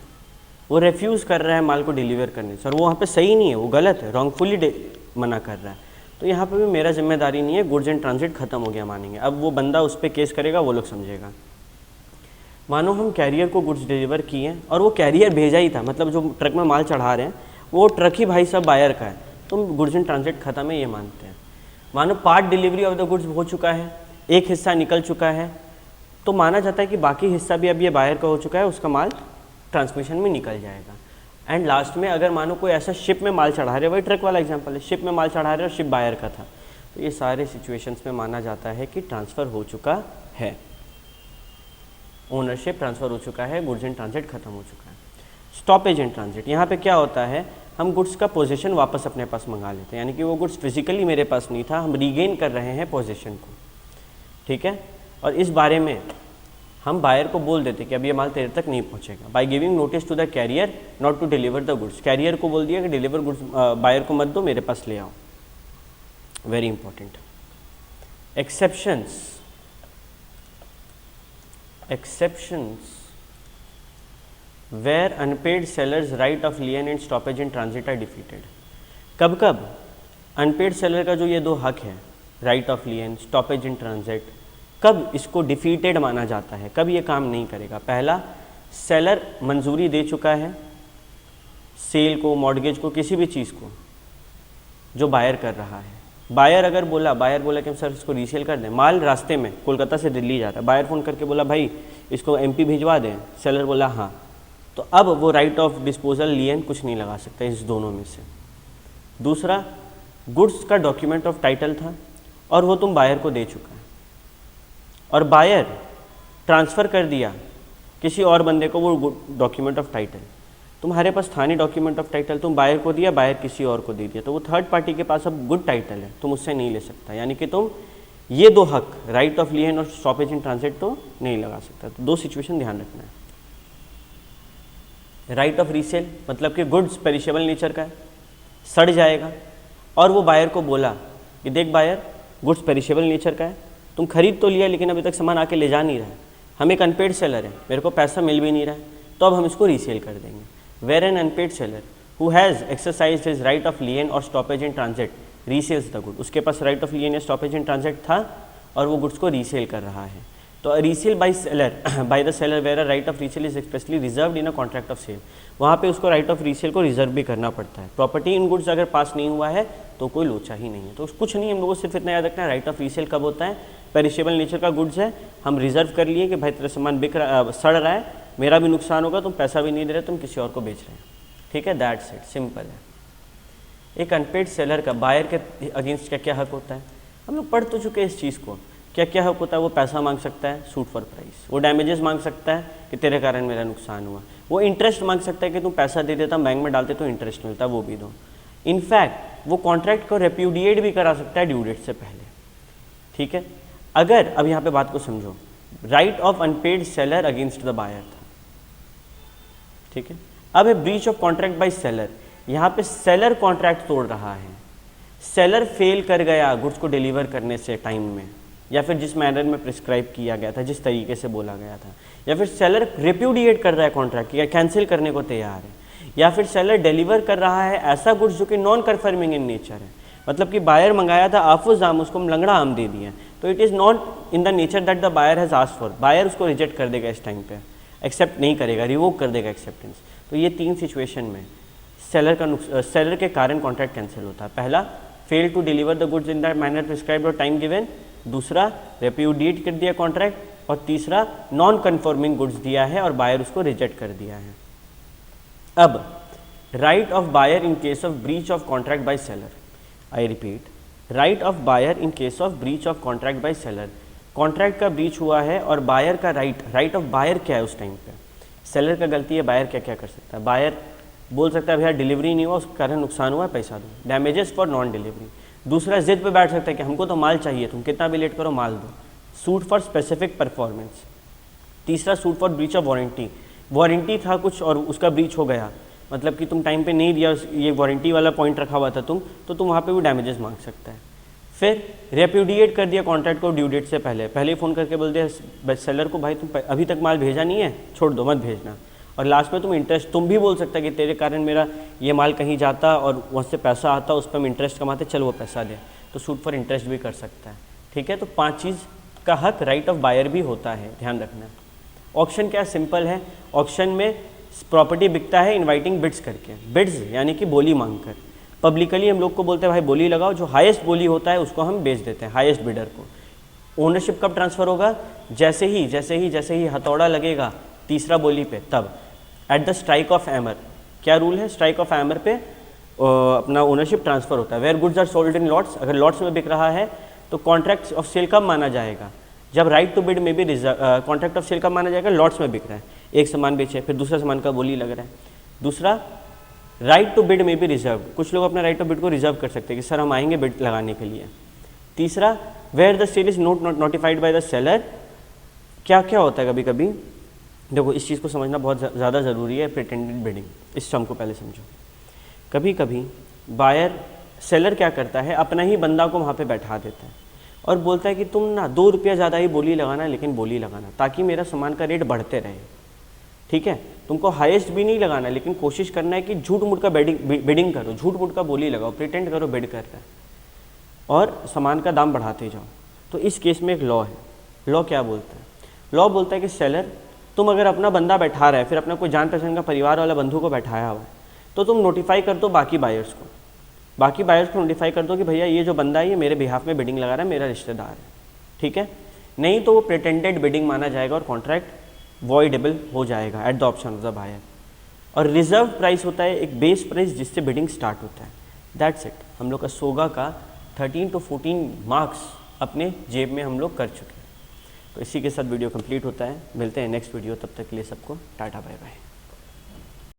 वो रेफ्यूज़ कर रहा है माल को डिलीवर करने से, और वो वहाँ पे सही नहीं है, वो गलत है, रॉन्गफुली मना कर रहा है, तो यहाँ पे भी मेरा जिम्मेदारी नहीं है, गुड्स इन ट्रांजिट ख़त्म हो गया मानेंगे। अब वो बंदा उस पर केस करेगा, वो लोग समझेगा। मानो हम कैरियर को गुड्स डिलीवर किए और वो कैरियर भेजा ही था, मतलब जो ट्रक में माल चढ़ा रहे हैं वो ट्रक ही भाई साहब बायर का है, तो गुड्स इन ट्रांजिट ख़त्म है ये मानते हैं। मानो part delivery of the goods हो चुका है, एक हिस्सा निकल चुका है, तो माना जाता है कि बाकी हिस्सा भी अब ये बायर का हो चुका है, उसका माल ट्रांसमिशन में निकल जाएगा। एंड लास्ट में अगर मानो कोई ऐसा शिप में माल चढ़ा रहे, वही ट्रक वाला एग्जांपल है, शिप में माल चढ़ा रहे और शिप बायर का था, तो ये सारे सिचुएशंस में माना जाता है कि ट्रांसफ़र हो चुका है, ओनरशिप ट्रांसफ़र हो चुका है, गुड्स इन ट्रांजिट खत्म हो चुका है। स्टॉपेज इन ट्रांजिट, यहाँ पे क्या होता है, हम गुड्स का पोजीशन वापस अपने पास मंगा लेते हैं, यानी कि वो गुड्स फिजिकली मेरे पास नहीं था, हम रीगेन कर रहे हैं पोजीशन को। ठीक है, और इस बारे में हम बायर को बोल देते कि अब ये माल तेरे तक नहीं पहुंचेगा, by giving notice to the carrier not to deliver the goods. Carrier को बोल दिया कि डिलीवर गुड्स बायर को मत दो, मेरे पास ले आओ। Very important. Exceptions where unpaid seller's right of lien and stoppage in transit are defeated. कब कब अनपेड सेलर का जो ये दो हक है, right of लियन, stoppage in transit, कब इसको डिफीटेड माना जाता है, कब ये काम नहीं करेगा? पहला, सेलर मंजूरी दे चुका है सेल को, मॉर्गेज को, किसी भी चीज़ को जो बायर कर रहा है। बायर अगर बोला, बायर बोला कि सर इसको रीसेल कर दें, माल रास्ते में कोलकाता से दिल्ली जाता है, बायर फ़ोन करके बोला भाई इसको एमपी भिजवा दें, सेलर बोला हाँ, तो अब वो राइट ऑफ डिस्पोजल लियन कुछ नहीं लगा सकता इस दोनों में से। दूसरा, गुड्स का डॉक्यूमेंट ऑफ टाइटल था और वो तुम बायर को दे चुका है, और बायर ट्रांसफ़र कर दिया किसी और बंदे को वो डॉक्यूमेंट ऑफ टाइटल, तुम्हारे पास था नहीं डॉक्यूमेंट ऑफ टाइटल, तुम बायर को दिया, बायर किसी और को दे दिया, तो वो थर्ड पार्टी के पास अब गुड टाइटल है, तुम उससे नहीं ले सकता, यानी कि तुम ये दो हक, राइट ऑफ लियन और स्टॉपेज इन ट्रांजिट, तो नहीं लगा सकता। तो दो सिचुएशन ध्यान रखना है। राइट ऑफ रीसेल मतलब कि गुड्स पेरिशेबल नेचर का है, सड़ जाएगा, और वो बायर को बोला कि देख बायर गुड्स पेरिशेबल नेचर का है, तुम खरीद तो लिया लेकिन अभी तक सामान आके ले जा नहीं रहा है, हम एक अनपेड सेलर है, मेरे को पैसा मिल भी नहीं रहा है, तो अब हम इसको रीसेल कर देंगे। Where an unpaid seller who has exercised his right of lien और stoppage in transit resells the good, उसके पास राइट ऑफ लियन या स्टॉपेज इन ट्रांजिट था और वो गुड्स को रीसेल कर रहा है, तो resale by seller by the seller where right of resale is expressly reserved in a contract of sale, वहाँ पे उसको राइट ऑफ रीसेल को रिजर्व भी करना पड़ता है। प्रॉपर्टी इन गुड्स अगर पास नहीं हुआ है तो कोई लोचा ही नहीं है। तो कुछ नहीं, हम लोगों को सिर्फ इतना याद रखना है, राइट ऑफ रीसेल कब होता है, पेरिशेबल नेचर का गुड्स है, हम रिजर्व कर लिए कि भाई तेरा सामान बिक रहा, सड़ रहा है, मेरा भी नुकसान होगा, तुम पैसा भी नहीं दे रहे, तुम किसी और को बेच रहे हैं। ठीक है, दैट्स इट, सिंपल है। एक अनपेड सेलर का बायर के अगेंस्ट क्या क्या हक होता है, हम लोग पढ़ तो चुके हैं इस चीज़ को। क्या क्या हक होता है, वो पैसा मांग सकता है, सूट फॉर प्राइस, वो डैमेजेस मांग सकता है कि तेरे कारण मेरा नुकसान हुआ, वो इंटरेस्ट मांग सकता है कि तुम पैसा दे देता, बैंक में डालते तो इंटरेस्ट मिलता, वो भी दो। इनफैक्ट वो कॉन्ट्रैक्ट को रेप्यूडिएट भी करा सकता है ड्यू डेट से पहले। ठीक है, अगर अब यहाँ पे बात को समझो, right of unpaid seller against the buyer था, ठीक है, अब है breach of contract by seller, यहाँ पे सेलर कॉन्ट्रैक्ट तोड़ रहा है, सेलर फेल कर गया गुड्स को डिलीवर करने से टाइम में, या फिर जिस मैनर में प्रिस्क्राइब किया गया था, जिस तरीके से बोला गया था, या फिर सेलर रेप्यूडिएट कर रहा है कॉन्ट्रैक्ट, या कैंसिल करने को तैयार है, या फिर सेलर डिलीवर कर रहा है ऐसा गुड्स जो कि नॉन कन्फर्मिंग इन नेचर है, मतलब कि बायर मंगाया था आफूस आम, उसको हम लंगड़ा आम दे दिया, तो it is not in the nature that the buyer has asked for, buyer उसको रिजेक्ट कर देगा इस टाइम पे, एक्सेप्ट नहीं करेगा, रिवोक कर देगा एक्सेप्टेंस। तो ये 3 सिचुएशन में सेलर के कारण कॉन्ट्रैक्ट कैंसिल होता है। पहला, fail to deliver the goods in the manner prescribed और टाइम गिवन, दूसरा रेप्यूडिएट कर दिया कॉन्ट्रैक्ट, और तीसरा नॉन कन्फर्मिंग गुड्स दिया है और बायर उसको रिजेक्ट कर दिया है। अब right of buyer in case of breach of contract by seller, I repeat, right of buyer in case of breach of contract by seller, contract का ब्रीच हुआ है और बायर का राइट ऑफ बायर क्या है उस टाइम पे, seller का गलती है, बायर क्या क्या कर सकता है, बायर बोल सकता है भैया डिलीवरी नहीं हुआ, उसके कारण नुकसान हुआ, पैसा दो, डैमेजेस फॉर नॉन डिलीवरी। दूसरा, जिद पे बैठ सकता है कि हमको तो माल चाहिए, तुम कितना भी लेट करो माल दो, सूट फॉर स्पेसिफिक परफॉर्मेंस। तीसरा, suit for breach of warranty, warranty था कुछ और उसका ब्रीच हो गया, मतलब कि तुम टाइम पे नहीं दिया, ये वारंटी वाला पॉइंट रखा हुआ था तो तुम वहाँ पे भी डैमेजेस मांग सकता है। फिर रेप्यूडिएट कर दिया कॉन्ट्रैक्ट को ड्यू डेट से पहले ही फ़ोन करके बोल दिया सेलर को भाई तुम अभी तक माल भेजा नहीं है, छोड़ दो, मत भेजना। और लास्ट में तुम भी बोल सकता है कि तेरे कारण मेरा ये माल कहीं जाता और वहाँ से पैसा आता, उस पर हम इंटरेस्ट कमाते, चल वो पैसा दे, तो सूट फॉर इंटरेस्ट भी कर सकता है। ठीक है, तो 5 चीज़ का हक राइट ऑफ बायर भी होता है, ध्यान रखना। ऑक्शन क्या सिंपल है, ऑक्शन में प्रॉपर्टी बिकता है इनवाइटिंग बिड्स करके, बिड्स यानी कि बोली मांगकर। पब्लिकली हम लोग को बोलते हैं भाई बोली लगाओ, जो हाईएस्ट बोली होता है उसको हम बेच देते हैं, हाईएस्ट बिडर को। ओनरशिप कब ट्रांसफ़र होगा, जैसे ही हथौड़ा लगेगा तीसरा बोली पे, तब at the strike of hammer. क्या रूल है, स्ट्राइक ऑफ हैमर पे अपना ओनरशिप ट्रांसफ़र होता है। Where goods are sold in lots, अगर लॉट्स में बिक रहा है तो कॉन्ट्रैक्ट ऑफ सेल कब माना जाएगा, जब राइट टू बिड में भी कॉन्ट्रैक्ट ऑफ सेल कब माना जाएगा, लॉट्स में बिक रहा है, एक सामान बेचे फिर दूसरा सामान का बोली लग रहा है। दूसरा, राइट टू बिड में भी रिजर्व, कुछ लोग अपना राइट टू बिड को रिजर्व कर सकते हैं कि सर हम आएंगे बिड लगाने के लिए। तीसरा, where the sale is not notified by the seller, क्या क्या होता है कभी कभी, देखो इस चीज़ को समझना बहुत ज़्यादा ज़रूरी है, प्रिटेंडेड बिडिंग, इस टर्म को पहले समझो। कभी कभी बायर सेलर क्या करता है, अपना ही बंदा को वहाँ पे बैठा देता है और बोलता है कि तुम ना 2 रुपया ज़्यादा ही बोली लगाना, लेकिन बोली लगाना ताकि मेरा सामान का रेट बढ़ते रहे। ठीक है, तुमको हाईएस्ट भी नहीं लगाना, लेकिन कोशिश करना है कि झूठ मूठ का बिडिंग करो, झूठ मूठ का बोली लगाओ, प्रिटेंड करो बिड कर रहा है और सामान का दाम बढ़ाते जाओ। तो इस केस में एक लॉ है, लॉ क्या बोलता है, लॉ बोलता है कि सेलर तुम अगर अपना बंदा बैठा रहा है, फिर अपना कोई जान पहचान का परिवार वाला बंधु को बैठाया हुआ है, तो तुम नोटिफाई कर दो बाकी बायर्स को नोटिफाई कर दो कि भैया ये जो बंदा है ये मेरे बिहाफ में बिडिंग लगा रहा है, मेरा रिश्तेदार है। ठीक है, नहीं तो वो प्रिटेंडेड बिडिंग माना जाएगा और कॉन्ट्रैक्ट वॉइडेबल हो जाएगा at the option of the buyer. और रिजर्व प्राइस होता है एक बेस प्राइस जिससे बिडिंग स्टार्ट होता है। दैट्स इट, हम लोग का सोगा का 13 to 14 मार्क्स अपने जेब में हम लोग कर चुके हैं। तो इसी के साथ वीडियो कंप्लीट होता है, मिलते हैं नेक्स्ट वीडियो, तब तक के लिए सबको टाटा बाय बाय।